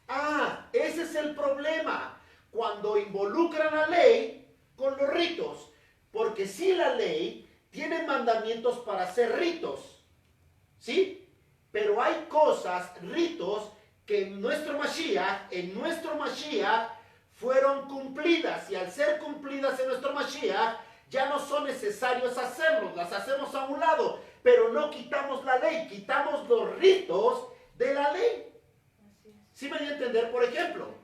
Ah, ese es el problema, cuando involucran la ley con los ritos. Porque sí, la ley tiene mandamientos para hacer ritos, ¿sí? Pero hay cosas, ritos, que en nuestro Mashiach fueron cumplidas, y al ser cumplidas en nuestro Mashiach, ya no son necesarios hacerlos, las hacemos a un lado, pero no quitamos la ley, quitamos los ritos de la ley. ¿Sí me voy a entender? Por ejemplo,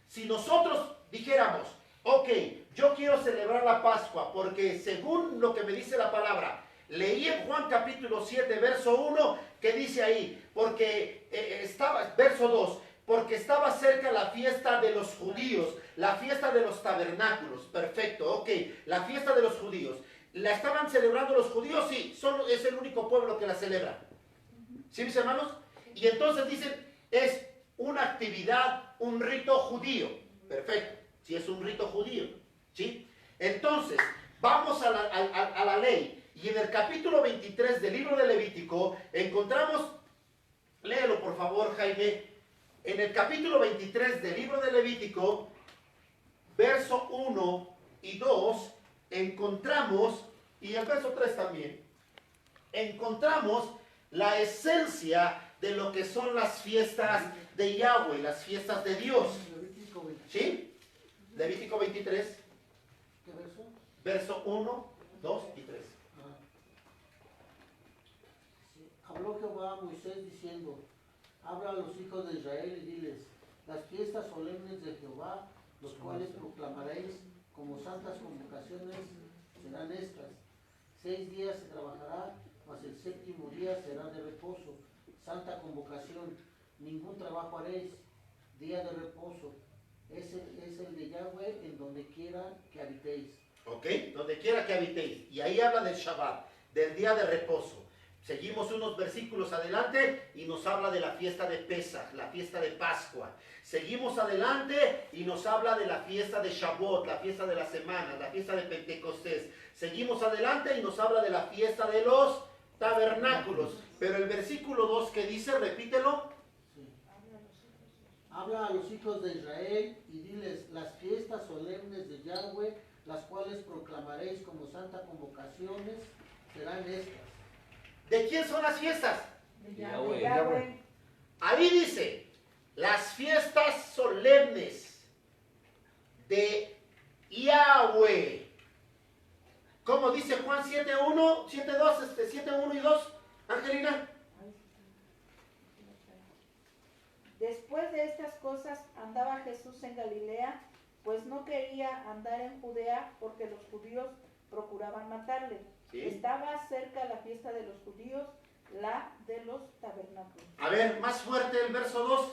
si nosotros dijéramos, ok, yo quiero celebrar la Pascua porque según lo que me dice la palabra, leí en Juan capítulo 7, verso 1, que dice ahí, porque verso 2, porque estaba cerca la fiesta de los judíos, la fiesta de los tabernáculos. Perfecto, ok, la fiesta de los judíos. ¿La estaban celebrando los judíos? Sí, solo es el único pueblo que la celebra. ¿Sí, mis hermanos? Y entonces dicen, es una actividad, un rito judío. Perfecto, si es un rito judío. ¿Sí? Entonces, vamos a la ley. Y en el capítulo 23 del libro de Levítico encontramos, léelo por favor, Jaime. En el capítulo 23 del libro de Levítico, verso 1 y 2, encontramos, y el verso 3 también, encontramos la esencia de lo que son las fiestas de Yahweh, las fiestas de Dios. Levítico 23. ¿Sí? Levítico 23, ¿Qué verso? verso 1, 2 y 3. Sí. Habló Jehová a Moisés diciendo, habla a los hijos de Israel y diles, las fiestas solemnes de Jehová, los cuales proclamaréis como santas convocaciones, serán estas. 6 días se trabajará, mas el 7º día será de reposo, santa convocación, ningún trabajo haréis, día de reposo, es el de Yahweh en donde quiera que habitéis. ¿Ok? Donde quiera que habitéis. Y ahí habla del Shabbat, del día de reposo. Seguimos unos versículos adelante y nos habla de la fiesta de Pesach, la fiesta de Pascua. Seguimos adelante y nos habla de la fiesta de Shavuot, la fiesta de la semana, la fiesta de Pentecostés. Seguimos adelante y nos habla de la fiesta de los tabernáculos. Pero el versículo 2 que dice, repítelo. Sí. Habla a los hijos de Israel y diles, las fiestas solemnes de Yahweh, las cuales proclamaréis como santa convocaciones, serán estas. ¿De quién son las fiestas? De Yahweh. Yahweh. Ahí dice, las fiestas solemnes de Yahweh. ¿Cómo dice Juan 7.1, 7.2, 7.1 y 2? Angelina. Después de estas cosas andaba Jesús en Galilea, pues no quería andar en Judea porque los judíos procuraban matarle. Sí. Estaba cerca la fiesta de los judíos, la de los tabernáculos. A ver, más fuerte el verso 2.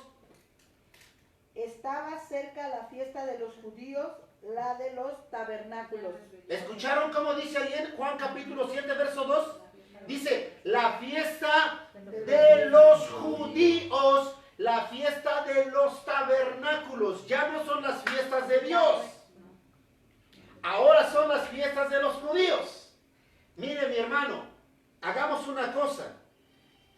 Estaba cerca la fiesta de los judíos, la de los tabernáculos. ¿Escucharon cómo dice ahí en Juan capítulo 7, verso 2? Dice, la fiesta de los judíos, la fiesta de los tabernáculos. Ya no son las fiestas de Dios. Ahora son las fiestas de los judíos. Mire, mi hermano, hagamos una cosa.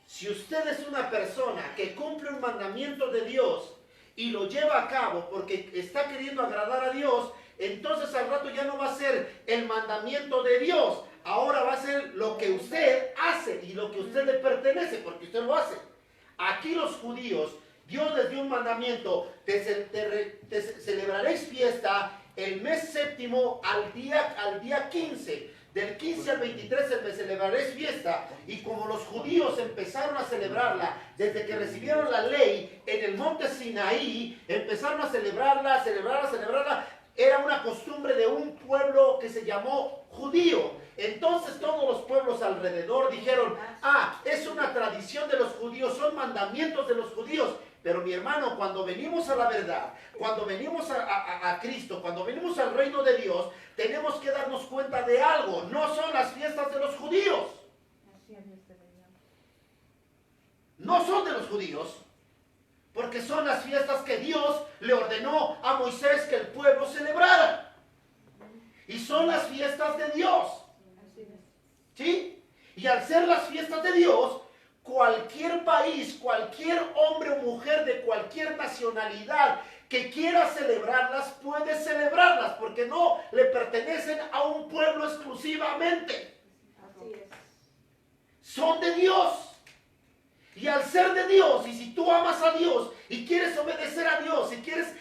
Si usted es una persona que cumple un mandamiento de Dios y lo lleva a cabo porque está queriendo agradar a Dios, entonces al rato ya no va a ser el mandamiento de Dios. Ahora va a ser lo que usted hace y lo que a usted le pertenece, porque usted lo hace. Aquí los judíos, Dios les dio un mandamiento, celebraréis fiesta el mes séptimo al día 15. Del 15 al 23 me celebraréis fiesta. Y como los judíos empezaron a celebrarla desde que recibieron la ley en el monte Sinaí, empezaron a celebrarla. Era una costumbre de un pueblo que se llamó judío. Entonces todos los pueblos alrededor dijeron, es una tradición de los judíos, son mandamientos de los judíos. Pero mi hermano, cuando venimos a la verdad, cuando venimos a Cristo, cuando venimos al reino de Dios, tenemos que darnos cuenta de algo. No son las fiestas de los judíos. No son de los judíos. Porque son las fiestas que Dios le ordenó a Moisés que el pueblo celebrara. Y son las fiestas de Dios. ¿Sí? Y al ser las fiestas de Dios, cualquier país, cualquier hombre o mujer de cualquier nacionalidad que quiera celebrarlas, puede celebrarlas, porque no le pertenecen a un pueblo exclusivamente. Así es. Son de Dios. Y al ser de Dios, y si tú amas a Dios, y quieres obedecer a Dios, y quieres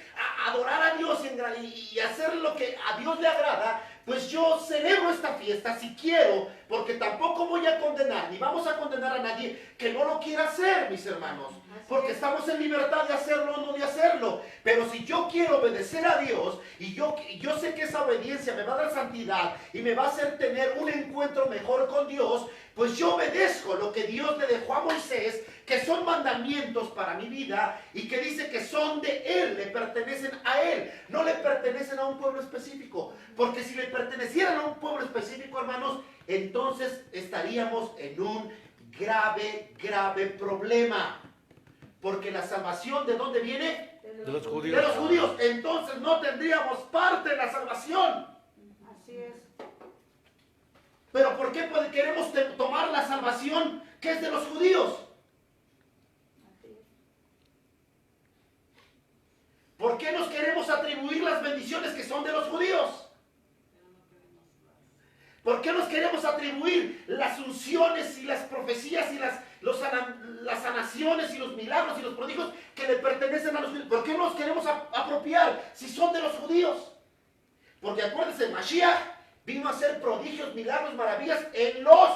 adorar a Dios y hacer lo que a Dios le agrada, pues yo celebro esta fiesta si quiero, porque tampoco voy a condenar, ni vamos a condenar a nadie que no lo quiera hacer, mis hermanos. Porque estamos en libertad de hacerlo o no de hacerlo. Pero si yo quiero obedecer a Dios y yo sé que esa obediencia me va a dar santidad y me va a hacer tener un encuentro mejor con Dios, pues yo obedezco lo que Dios le dejó a Moisés, que son mandamientos para mi vida y que dice que son de Él, le pertenecen a Él, no le pertenecen a un pueblo específico. Porque si le pertenecieran a un pueblo específico, hermanos, entonces estaríamos en un grave problema. Porque la salvación, ¿de dónde viene? De los De judíos. los judíos. Entonces no tendríamos parte en la salvación. Así es. Pero ¿por qué queremos tomar la salvación que es de los judíos? ¿Por qué nos queremos atribuir las bendiciones que son de los judíos? ¿Por qué nos queremos atribuir las unciones y las profecías y las sanaciones y los milagros y los prodigios que le pertenecen a los judíos? ¿Por qué nos queremos apropiar si son de los judíos? Porque acuérdense, Mashiach vino a hacer prodigios, milagros, maravillas en los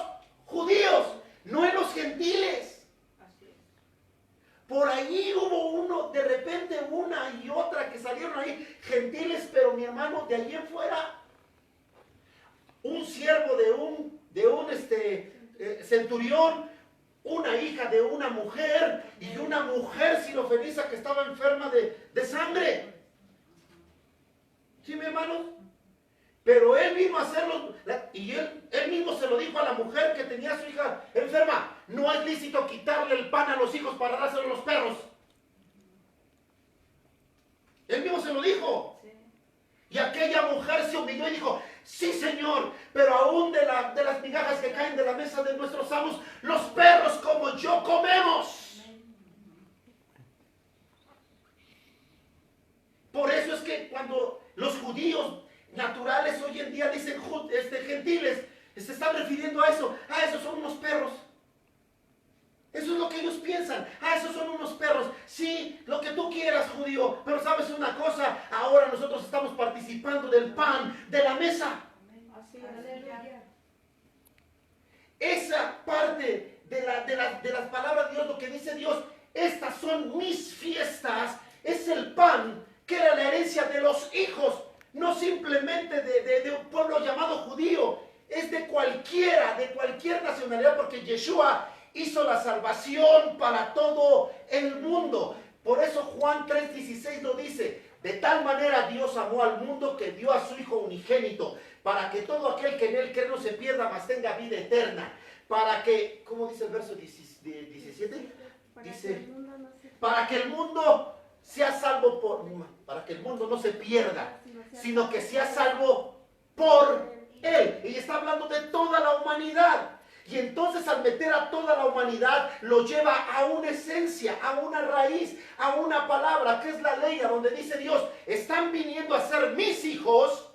judíos, no en los gentiles. Por allí hubo de repente una y otra que salieron ahí gentiles, pero mi hermano, de allí en fuera, un siervo de un centurión, una hija de una mujer y una mujer sirofeniza que estaba enferma de sangre. ¿Sí, mi hermano? Pero él vino a hacerlo, y él mismo se lo dijo a la mujer que tenía a su hija enferma: no es lícito quitarle el pan a los hijos para dárselo a los perros. Él mismo se lo dijo. Y aquella mujer se humilló y dijo: sí, Señor, pero aún de las migajas que caen de la mesa de nuestros amos, los perros como yo comemos. Por eso es que cuando los judíos naturales hoy en día dicen gentiles, se están refiriendo a eso. Ah, esos son unos perros. Eso es lo que ellos piensan. Ah, esos son unos perros. Sí, lo que tú quieras, judío. Pero sabes una cosa, ahora nosotros estamos participando del pan de la mesa. Así es. Aleluya. Esa parte de las palabras de Dios, lo que dice Dios, estas son mis fiestas, es el pan que era la herencia de los hijos. No simplemente de un pueblo llamado judío, es de cualquier nacionalidad, porque Yeshua hizo la salvación para todo el mundo. Por eso Juan 3:16 lo dice: de tal manera Dios amó al mundo que dio a su Hijo unigénito, para que todo aquel que en él cree no se pierda, mas tenga vida eterna. Para que, ¿cómo dice el verso 17? Dice, para que el mundo sea salvo para que el mundo no se pierda, sino que sea salvo por él. Y está hablando de toda la humanidad. Y entonces al meter a toda la humanidad, lo lleva a una esencia, a una raíz, a una palabra, que es la ley, a donde dice Dios: están viniendo a ser mis hijos,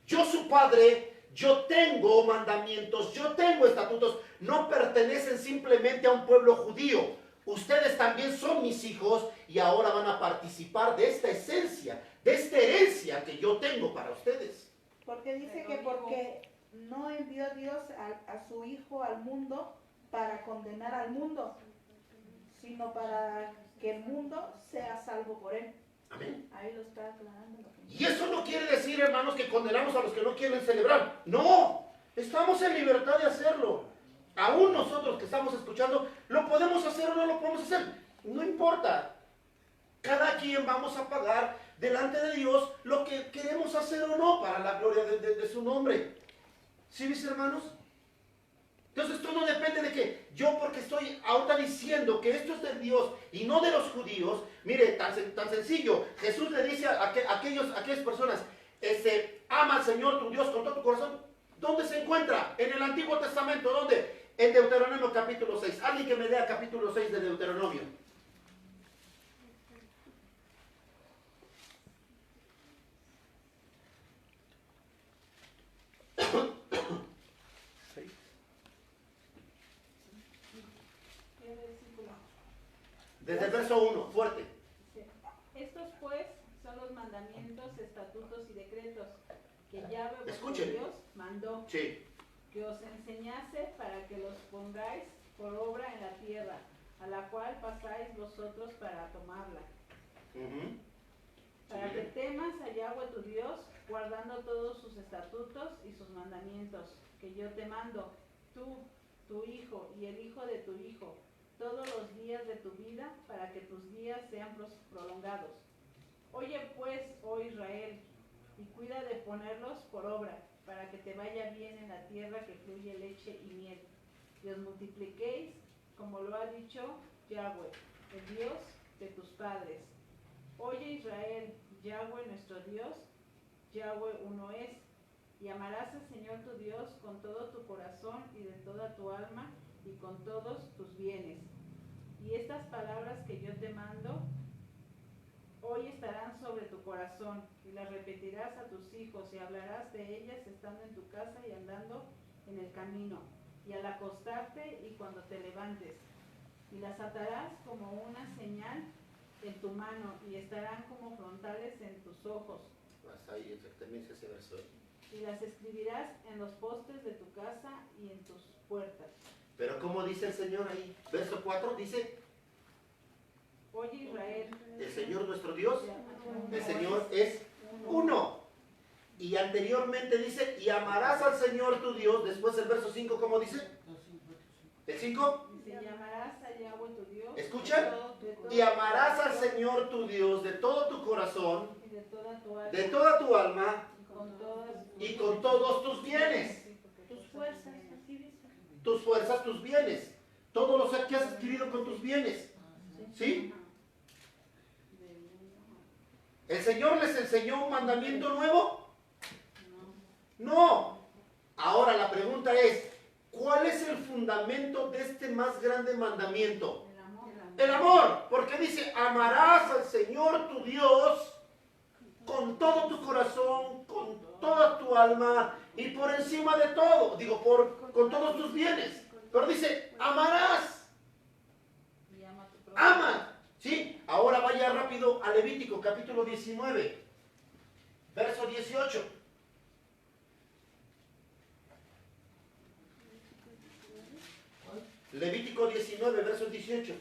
yo su padre, yo tengo mandamientos, yo tengo estatutos, no pertenecen simplemente a un pueblo judío. Ustedes también son mis hijos y ahora van a participar de esta esencia, de esta herencia que yo tengo para ustedes. Porque dice que porque no envió Dios a su Hijo al mundo para condenar al mundo, sino para que el mundo sea salvo por él. Amén. Ahí lo está aclarando. Y eso no quiere decir, hermanos, que condenamos a los que no quieren celebrar. No, estamos en libertad de hacerlo. Aún nosotros que estamos escuchando, ¿lo podemos hacer o no lo podemos hacer? No importa. Cada quien vamos a pagar delante de Dios lo que queremos hacer o no para la gloria de su nombre. ¿Sí, mis hermanos? Entonces esto no depende de que yo, porque estoy ahorita diciendo que esto es de Dios y no de los judíos. Mire, tan sencillo. Jesús le dice a aquellas personas: ama al Señor tu Dios con todo tu corazón. ¿Dónde se encuentra? En el Antiguo Testamento. ¿Dónde? En Deuteronomio capítulo 6. Alguien que me lea capítulo 6 de Deuteronomio. Desde el verso 1, fuerte. Estos pues son los mandamientos, estatutos y decretos que Yahweh vuestro Escuchen. Dios mandó Sí. que os enseñase para que los pongáis por obra en la tierra, a la cual pasáis vosotros para tomarla. Yahweh tu Dios, guardando todos sus estatutos y sus mandamientos, que yo te mando, tú, tu hijo y el hijo de tu hijo, todos los días de tu vida, para que tus días sean prolongados. Oye pues, oh Israel, y cuida de ponerlos por obra, para que te vaya bien en la tierra que fluye leche y miel, y os multipliquéis, como lo ha dicho Yahweh, el Dios de tus padres. Oye Israel, Yahweh nuestro Dios, Yahweh uno es, y amarás al Señor tu Dios con todo tu corazón y de toda tu alma y con todos tus bienes. Y estas palabras que yo te mando hoy estarán sobre tu corazón, y las repetirás a tus hijos, y hablarás de ellas estando en tu casa y andando en el camino, y al acostarte y cuando te levantes. Y las atarás como una señal en tu mano, y estarán como frontales en tus ojos. Hasta ahí termina ese verso. Y las escribirás en los postes de tu casa y en tus puertas. Pero ¿cómo dice el Señor ahí? Verso 4 dice, Oye Israel, el Señor nuestro Dios, el Señor es uno. Y anteriormente dice, y amarás al Señor tu Dios. Después el verso 5, ¿cómo dice? ¿El 5? dice, llamarás a Yahweh tu Dios. ¿Escuchan? de todo Y amarás al Señor tu Dios de todo tu corazón, y de toda tu alma, de toda tu alma y con todos tus bienes. Tus fuerzas, así dice. Tus fuerzas, tus bienes. Todo lo que has adquirido con tus bienes. ¿Sí? ¿El Señor les enseñó un mandamiento nuevo? No. Ahora la pregunta es, ¿cuál es el fundamento de este más grande mandamiento? El amor. El amor, porque dice, amarás al Señor tu Dios con todo tu corazón, con toda tu alma y por encima de todo, con todos tus bienes. Pero dice, amarás, Y ama a tu prójimo. ama. ¿Sí? Ahora vaya rápido a Levítico, capítulo 19, verso 18. Levítico 19, verso 18.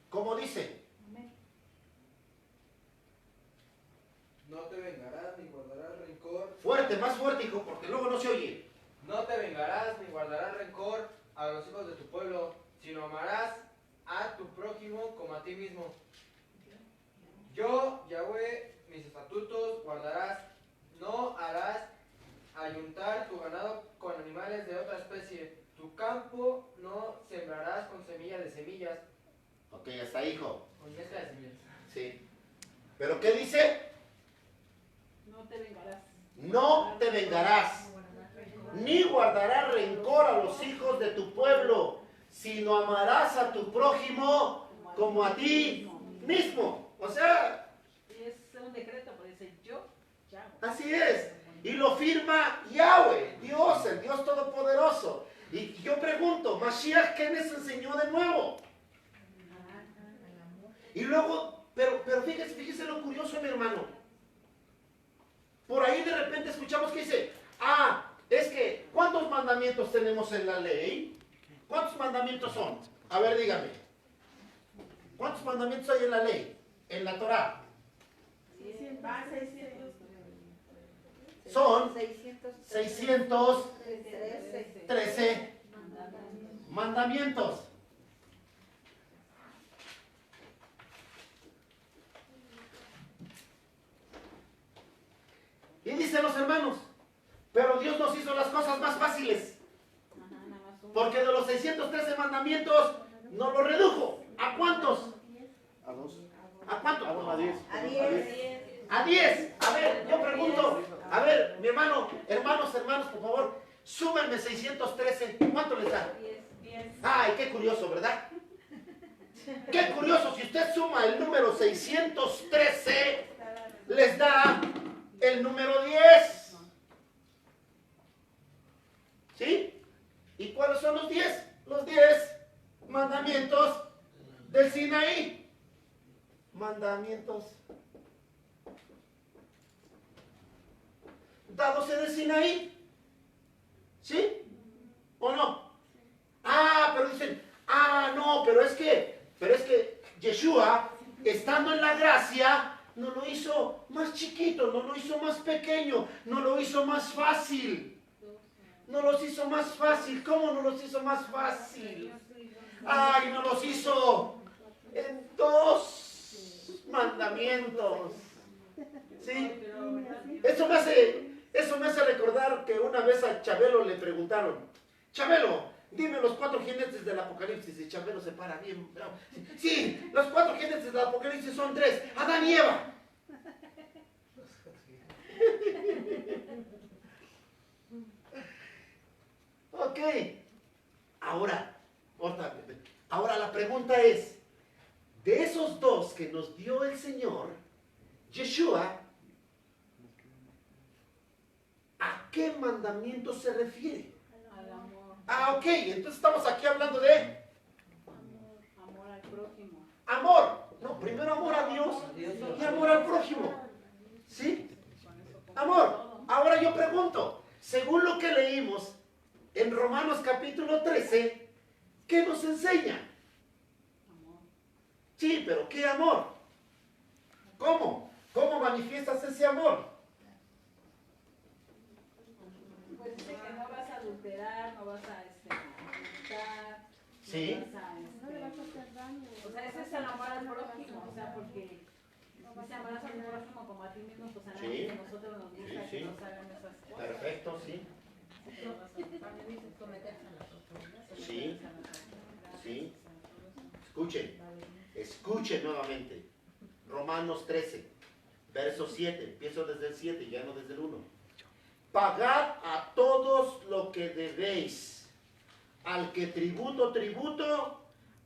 ¿Cómo dice? No te vengarás ni guardarás rencor. Fuerte, más fuerte, hijo, porque luego no se oye. No te vengarás ni guardarás rencor a los hijos de tu pueblo, sino amarás a tu prójimo como a ti mismo. Yo, Yahweh, mis estatutos guardarás. No harás ayuntar tu ganado con animales de otra especie. Tu campo no sembrarás con semilla de semillas. Ok, hasta ahí, hijo. Con mezcla de semillas. Sí. ¿Pero qué dice? No te vengarás. No te vengarás, ni guardarás rencor a los hijos de tu pueblo, sino amarás a tu prójimo como a ti mismo. O sea, Y es un decreto, pero dice yo, Yahweh. así es. Y lo firma Yahweh, Dios, el Dios Todopoderoso. Y yo pregunto, Mashiach, ¿qué les enseñó de nuevo? Y luego, pero fíjese lo curioso, mi hermano. Por ahí de repente escuchamos que dice, es que, ¿cuántos mandamientos tenemos en la ley? ¿Cuántos mandamientos son? A ver, dígame. ¿Cuántos mandamientos hay en la ley? En la Torá. Son 613 mandamientos. Y dicen los hermanos, pero Dios nos hizo las cosas más fáciles. Porque de los 613 mandamientos nos lo redujo. ¿A cuántos? A 2. ¿A cuántos? A 10. A 10. A ver, yo pregunto. A ver, mi hermano, hermanos, por favor, súmenme 613. ¿Cuánto les da? 10. Ay, qué curioso, ¿verdad? Qué curioso, si usted suma el número 613, les da el número 10. ¿Sí? ¿Y cuáles son los 10? Los 10 mandamientos del Sinaí. Mandamientos dados en el Sinaí. ¿Sí? ¿O no? Pero dicen, no, pero es que Yeshua estando en la gracia, no lo hizo más chiquito, no lo hizo más pequeño, no lo hizo más fácil. No los hizo más fácil. ¿Cómo no los hizo más fácil? Ay, no los hizo en 2 mandamientos. ¿Sí? Eso me hace recordar que una vez a Chabelo le preguntaron, Chabelo, dime los 4 jinetes del Apocalipsis. Y Chabelo se para bien bravo. Sí, los 4 jinetes del Apocalipsis son 3, Adán y Eva. Ok. Ahora la pregunta es, de esos 2 que nos dio el Señor, Yeshua, ¿a qué mandamiento se refiere? Al amor. Ah, ok, entonces estamos aquí hablando de Amor al prójimo. amor. No, primero amor a Dios y amor al prójimo. ¿Sí? Amor. Ahora yo pregunto, según lo que leímos en Romanos capítulo 13, ¿qué nos enseña? Amor. Sí, pero ¿qué amor? ¿Cómo? ¿Cómo manifiestas ese amor? Pues dice que no vas a adulterar, no vas a ocultar, Sí. no vas a, o sea, ese es el amor al prójimo, o sea, porque dice amarás a tu prójimo como a ti mismo, pues a nadie de nosotros nos gusta Sí. que nos hagan esas cosas. Perfecto, sí. También dice someterse a las autoridades. Sí. Sí. Escuchen nuevamente. Romanos 13, verso 7. Empiezo desde el 7, ya no desde el 1. Pagad a todos lo que debéis. Al que tributo, tributo.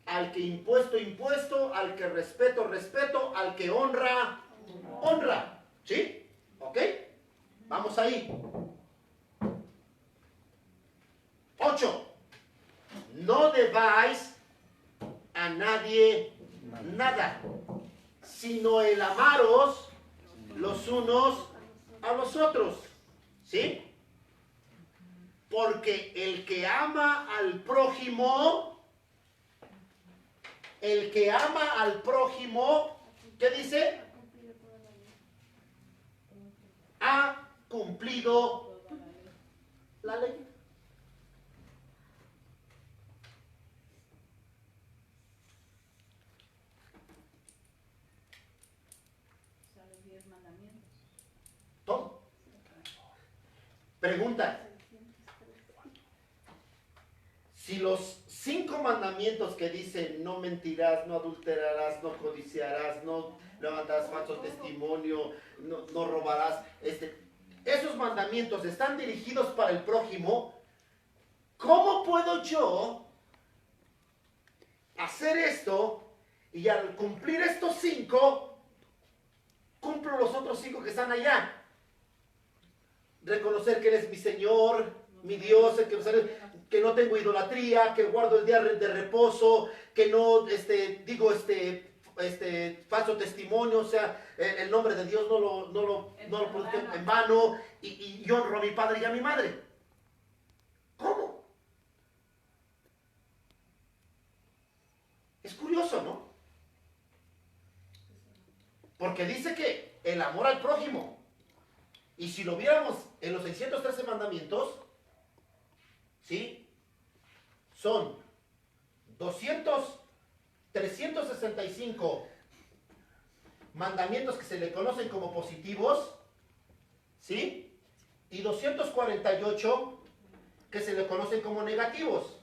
Al que impuesto, impuesto. Al que respeto, respeto. Al que honra, honra. ¿Sí? ¿Ok? Vamos ahí. 8. No debáis a nadie nada, sino el amaros los unos a los otros. ¿Sí? Porque el que ama al prójimo, ¿qué dice? Ha cumplido la ley. O sea, los 10 mandamientos. Todo. Pregunta. Si los 5 mandamientos que dicen no mentirás, no adulterarás, no codiciarás, no levantarás falso testimonio, no robarás, esos mandamientos están dirigidos para el prójimo, ¿cómo puedo yo hacer esto y al cumplir estos 5, cumplo los otros 5 que están allá? Reconocer que Él es mi Señor, mi Dios, que no tengo idolatría, que guardo el día de reposo, que no digo falso testimonio, o sea, el nombre de Dios no lo produzco en vano, y honro a mi padre y a mi madre. ¿Cómo? Es curioso, ¿no? Porque dice que el amor al prójimo, y si lo viéramos en los 613 mandamientos, ¿sí? Son 365 mandamientos que se le conocen como positivos, ¿sí? Y 248 que se le conocen como negativos.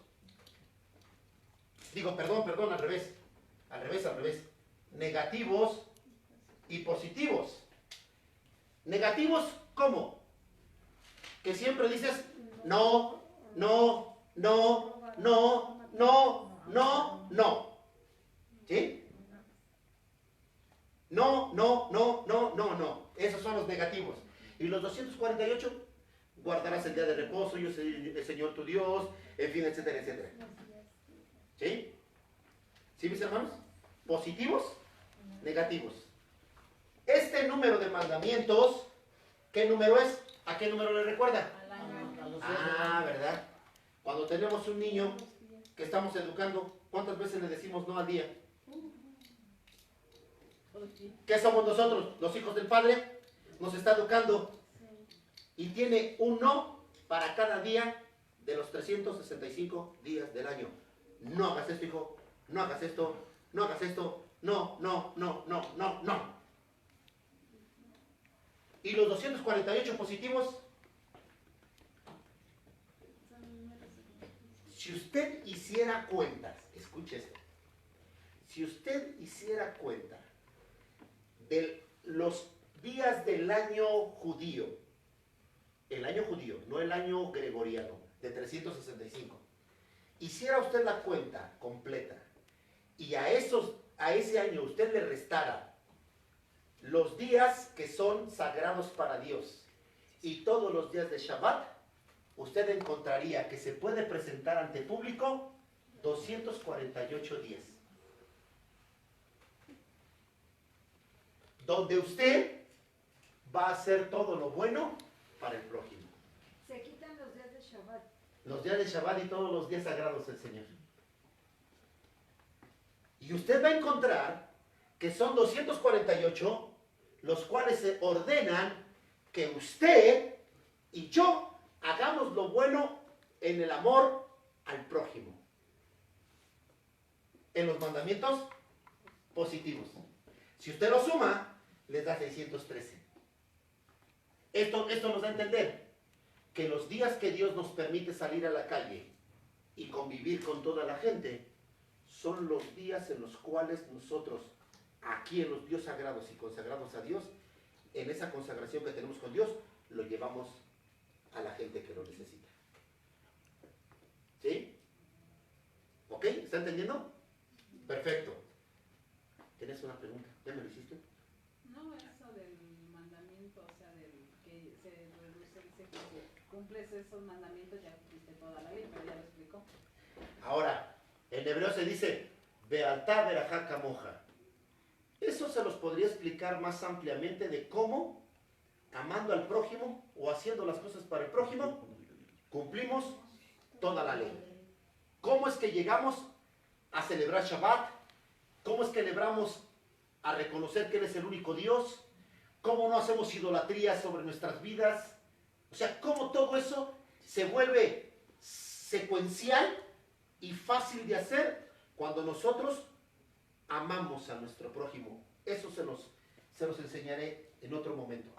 Digo, perdón, al revés. Negativos y positivos. Negativos, ¿cómo? Que siempre dices no. ¿Sí? No. Esos son los negativos. Y los 248, guardarás el día de reposo, yo soy el Señor tu Dios, en fin, etcétera, etcétera. ¿Sí? ¿Sí, mis hermanos? Positivos, negativos. Este número de mandamientos, ¿qué número es? ¿A qué número le recuerda? Ah, ¿verdad? Cuando tenemos un niño que estamos educando, ¿cuántas veces le decimos no al día? ¿Qué somos nosotros? Los hijos del Padre. Nos está educando. Y tiene un no para cada día de los 365 días del año. No hagas esto, hijo. No hagas esto. No hagas esto. No, no, no, no, no, no. Y los 248 positivos. Si usted hiciera cuentas, escuche esto. Si usted hiciera cuenta de los días del año judío, el año judío, no el año gregoriano, de 365, hiciera usted la cuenta completa y a ese año usted le restara los días que son sagrados para Dios y todos los días de Shabbat, usted encontraría que se puede presentar ante público 248 días. Donde usted va a hacer todo lo bueno para el prójimo. Se quitan los días de Shabbat. Los días de Shabbat y todos los días sagrados del Señor. Y usted va a encontrar que son 248 los cuales se ordenan que usted y yo hagamos lo bueno en el amor al prójimo. En los mandamientos positivos. Si usted lo suma, les da 613. Esto nos da a entender que los días que Dios nos permite salir a la calle y convivir con toda la gente, son los días en los cuales nosotros, aquí en los días sagrados y consagrados a Dios, en esa consagración que tenemos con Dios, lo llevamos a la gente que lo necesita. ¿Sí? ¿Ok? ¿Está entendiendo? Perfecto. ¿Tienes una pregunta? ¿Ya me lo hiciste? No, eso del mandamiento, o sea, del que se reduce, dice que si cumples esos mandamientos ya cumpliste toda la ley, pero ya lo explicó. Ahora, en hebreo se dice, Bealtá verajá camoja. Eso se los podría explicar más ampliamente de cómo, amando al prójimo o haciendo las cosas para el prójimo, cumplimos toda la ley. ¿Cómo es que llegamos a celebrar Shabbat? ¿Cómo es que celebramos a reconocer que Él es el único Dios? ¿Cómo no hacemos idolatría sobre nuestras vidas? O sea, cómo todo eso se vuelve secuencial y fácil de hacer cuando nosotros amamos a nuestro prójimo. Eso se los enseñaré en otro momento.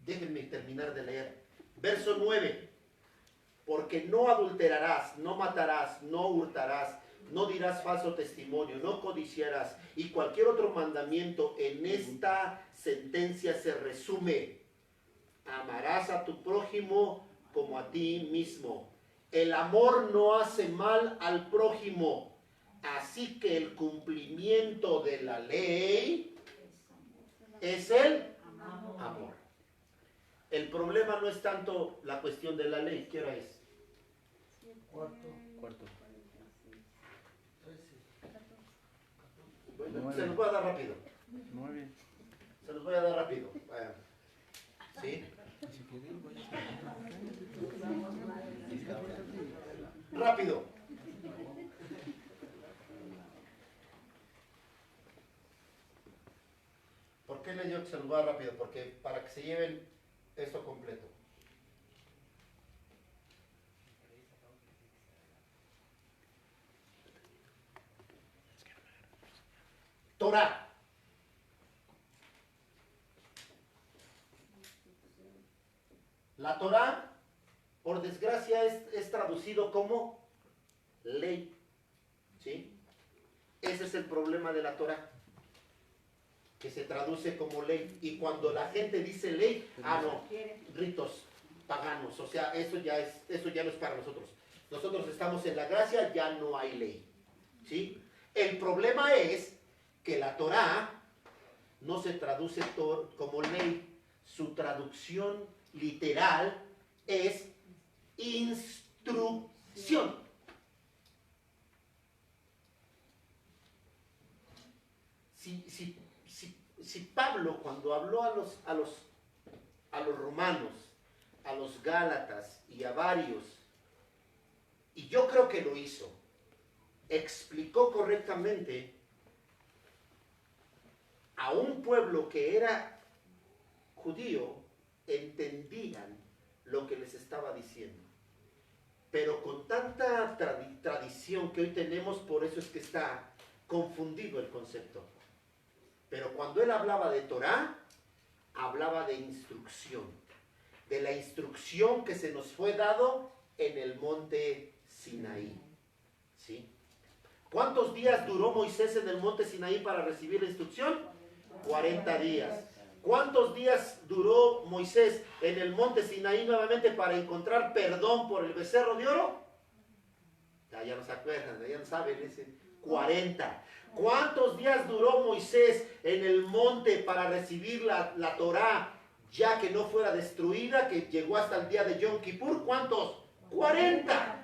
Déjenme terminar de leer. Verso 9. Porque no adulterarás, no matarás, no hurtarás, no dirás falso testimonio, no codiciarás. Y cualquier otro mandamiento en esta sentencia se resume. Amarás a tu prójimo como a ti mismo. El amor no hace mal al prójimo. Así que el cumplimiento de la ley es el amor. El problema no es tanto la cuestión de la ley. ¿Qué hora es? Cuarto. Bueno, se los voy a dar rápido. 9. Se los voy a dar rápido. ¿Sí? Rápido. ¿Por qué les digo que se los voy a dar rápido? Porque para que se lleven esto completo. Torah. La Torah, por desgracia, es traducido como ley. ¿Sí? Ese es el problema de la Torah, que se traduce como ley. Y cuando la gente dice ley, no, ritos paganos. O sea, eso ya no es para nosotros. Nosotros estamos en la gracia, ya no hay ley. ¿Sí? El problema es que la Torah no se traduce como ley. Su traducción literal es instrucción. Si Pablo, cuando habló a los romanos, a los gálatas y a varios, y yo creo que lo hizo, explicó correctamente a un pueblo que era judío, entendían lo que les estaba diciendo. Pero con tanta tradición que hoy tenemos, por eso es que está confundido el concepto. Pero cuando él hablaba de Torá, hablaba de instrucción, de la instrucción que se nos fue dado en el monte Sinaí. ¿Sí? ¿Cuántos días duró Moisés en el monte Sinaí para recibir la instrucción? 40 días. ¿Cuántos días duró Moisés en el monte Sinaí nuevamente para encontrar perdón por el becerro de oro? Ya no se acuerdan, ya no saben ese. 40. ¿Cuántos días duró Moisés en el monte para recibir la Torá, ya que no fuera destruida, que llegó hasta el día de Yom Kippur? ¿Cuántos? 40.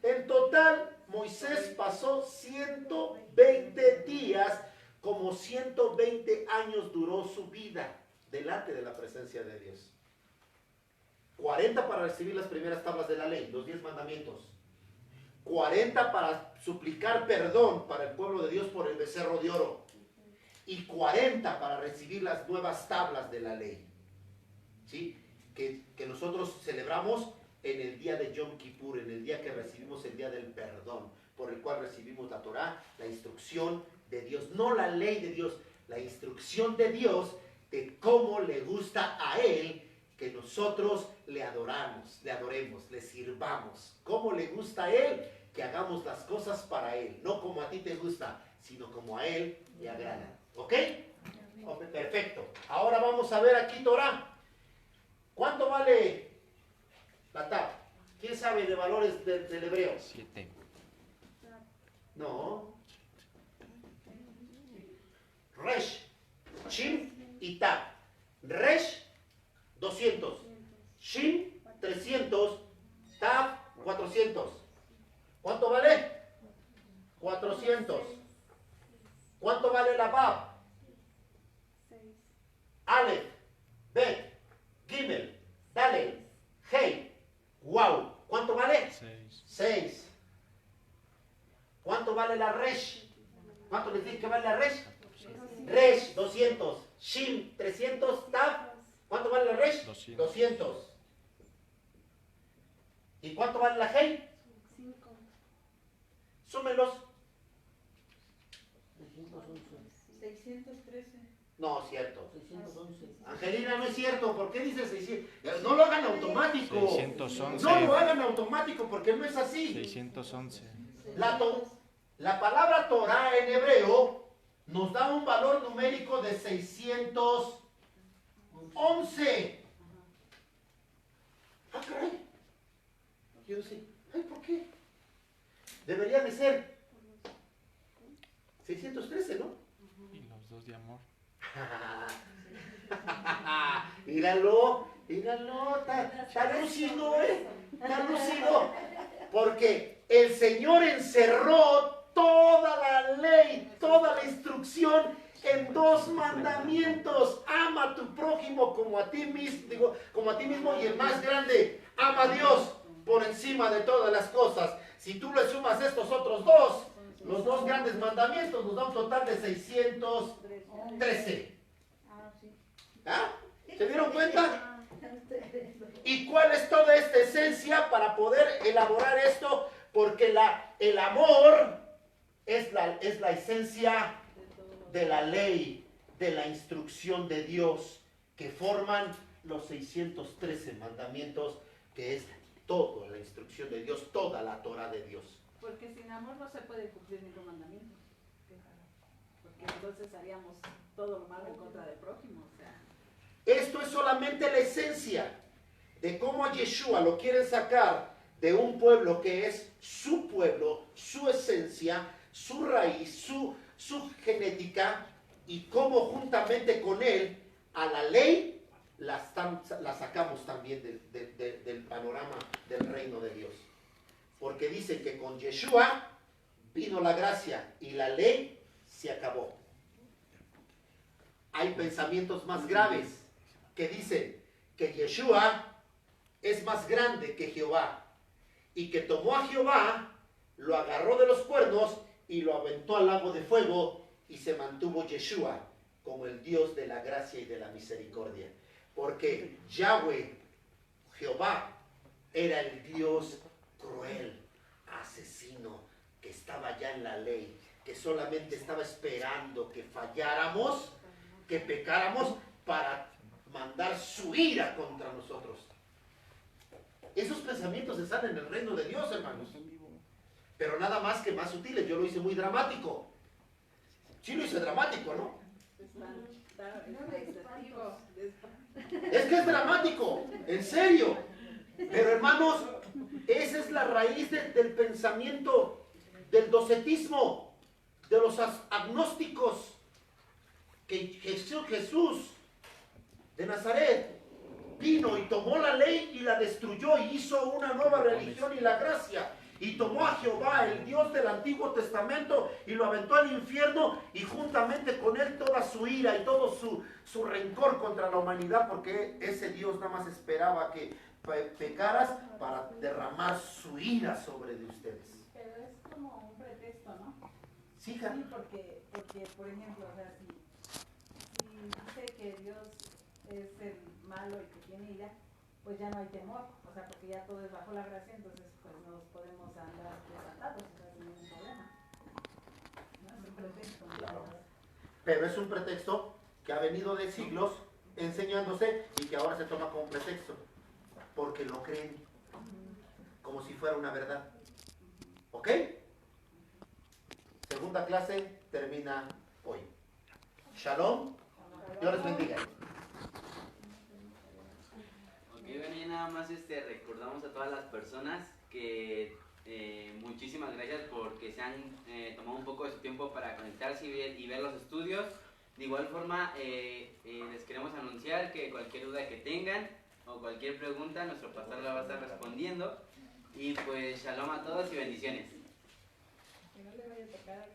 En total, Moisés pasó 120 días, como 120 años duró su vida delante de la presencia de Dios. 40 para recibir las primeras tablas de la ley, los 10 mandamientos. 40 para suplicar perdón para el pueblo de Dios por el becerro de oro. Y 40 para recibir las nuevas tablas de la ley. ¿Sí? Que nosotros celebramos en el día de Yom Kippur, en el día que recibimos el día del perdón, por el cual recibimos la Torá, la instrucción de Dios, no la ley de Dios, la instrucción de Dios de cómo le gusta a Él que nosotros le adoremos, le sirvamos. Cómo le gusta a Él que hagamos las cosas para Él, no como a ti te gusta, sino como a Él le agrada. ¿Ok? Perfecto. Ahora vamos a ver aquí Torá. ¿Cuánto vale la tab? ¿Quién sabe de valores del hebreo? 7. No. Resh, Shin y Tab. Resh, 200. Shin, 300. Tab, 400. ¿Cuánto vale? 400. ¿Cuánto vale la Bab? Aleph, Bet, Gimel, Dalel, Hei, Wow. ¿Cuánto vale? 6. ¿Cuánto vale la Resh? ¿Cuánto les dije que vale la Resh? Resh, 200. Shin, 300. Tab, ¿cuánto vale la Resh? 200. ¿Y cuánto vale la Hei? 5. Súmelos. 613. No, cierto. 611. Angelina, no es cierto. ¿Por qué dices 600? No lo hagan automático. 611. No lo hagan automático porque no es así. 611. La palabra Torah en hebreo nos da un valor numérico de 611. Ah, caray. Yo sí. Ay, ¿por qué? Debería de ser 613, ¿no? Y los 2 de amor. Míralo, está lúcido, está lúcido. Porque el Señor encerró toda la ley, toda la instrucción en 2 mandamientos. Ama a tu prójimo como a ti mismo, y el más grande, ama a Dios por encima de todas las cosas. Si tú le sumas estos otros 2, los 2 grandes mandamientos nos da un total de 613. ¿Ah? ¿Se dieron cuenta? ¿Y cuál es toda esta esencia para poder elaborar esto? Porque el amor es la esencia de la ley, de la instrucción de Dios, que forman los 613 mandamientos, que es toda la instrucción de Dios, toda la Torah de Dios. Porque sin amor no se puede cumplir ningún mandamiento. Porque entonces haríamos todo lo malo en contra del prójimo. O sea. Esto es solamente la esencia de cómo a Yeshua lo quieren sacar de un pueblo que es su pueblo, su esencia, su raíz, su genética, y cómo juntamente con él a la ley la sacamos también del panorama del reino de Dios. Porque dicen que con Yeshua vino la gracia y la ley se acabó. Hay pensamientos más graves que dicen que Yeshua es más grande que Jehová, y que tomó a Jehová, lo agarró de los cuernos y lo aventó al lago de fuego, y se mantuvo Yeshua como el Dios de la gracia y de la misericordia. Porque Yahweh, Jehová, era el Dios cruel, asesino, que estaba ya en la ley, que solamente estaba esperando que falláramos, que pecáramos para mandar su ira contra nosotros. Esos pensamientos están en el reino de Dios, hermanos. Pero nada más que más sutiles. Yo lo hice muy dramático. Sí lo hice dramático, ¿no? Es que es dramático, en serio. Pero hermanos, esa es la raíz del pensamiento del docetismo, de los agnósticos, que Jesús de Nazaret vino y tomó la ley y la destruyó y hizo una nueva religión y la gracia. Y tomó a Jehová, el Dios del Antiguo Testamento, y lo aventó al infierno, y juntamente con él toda su ira y todo su rencor contra la humanidad, porque ese Dios nada más esperaba que pecaras para derramar su ira sobre de ustedes. Pero es como un pretexto, ¿no? Sí, hija. Sí, porque, por ejemplo, o sea, si dice que Dios es el malo y que tiene ira, pues ya no hay temor, o sea, porque ya todo es bajo la gracia, entonces pues nos podemos andar desatados, o sea, sin ningún problema. ¿No? Es un pretexto. Claro. Pero es un pretexto que ha venido de siglos enseñándose y que ahora se toma como pretexto, porque lo creen como si fuera una verdad. ¿Ok? Segunda clase termina hoy. Shalom. Dios les bendiga. Ok, bueno, y nada más recordamos a todas las personas que muchísimas gracias porque se han tomado un poco de su tiempo para conectarse y ver los estudios. De igual forma, les queremos anunciar que cualquier duda que tengan o cualquier pregunta, nuestro pastor la va a estar respondiendo. Y pues shalom a todos y bendiciones. Que no le vaya a tocar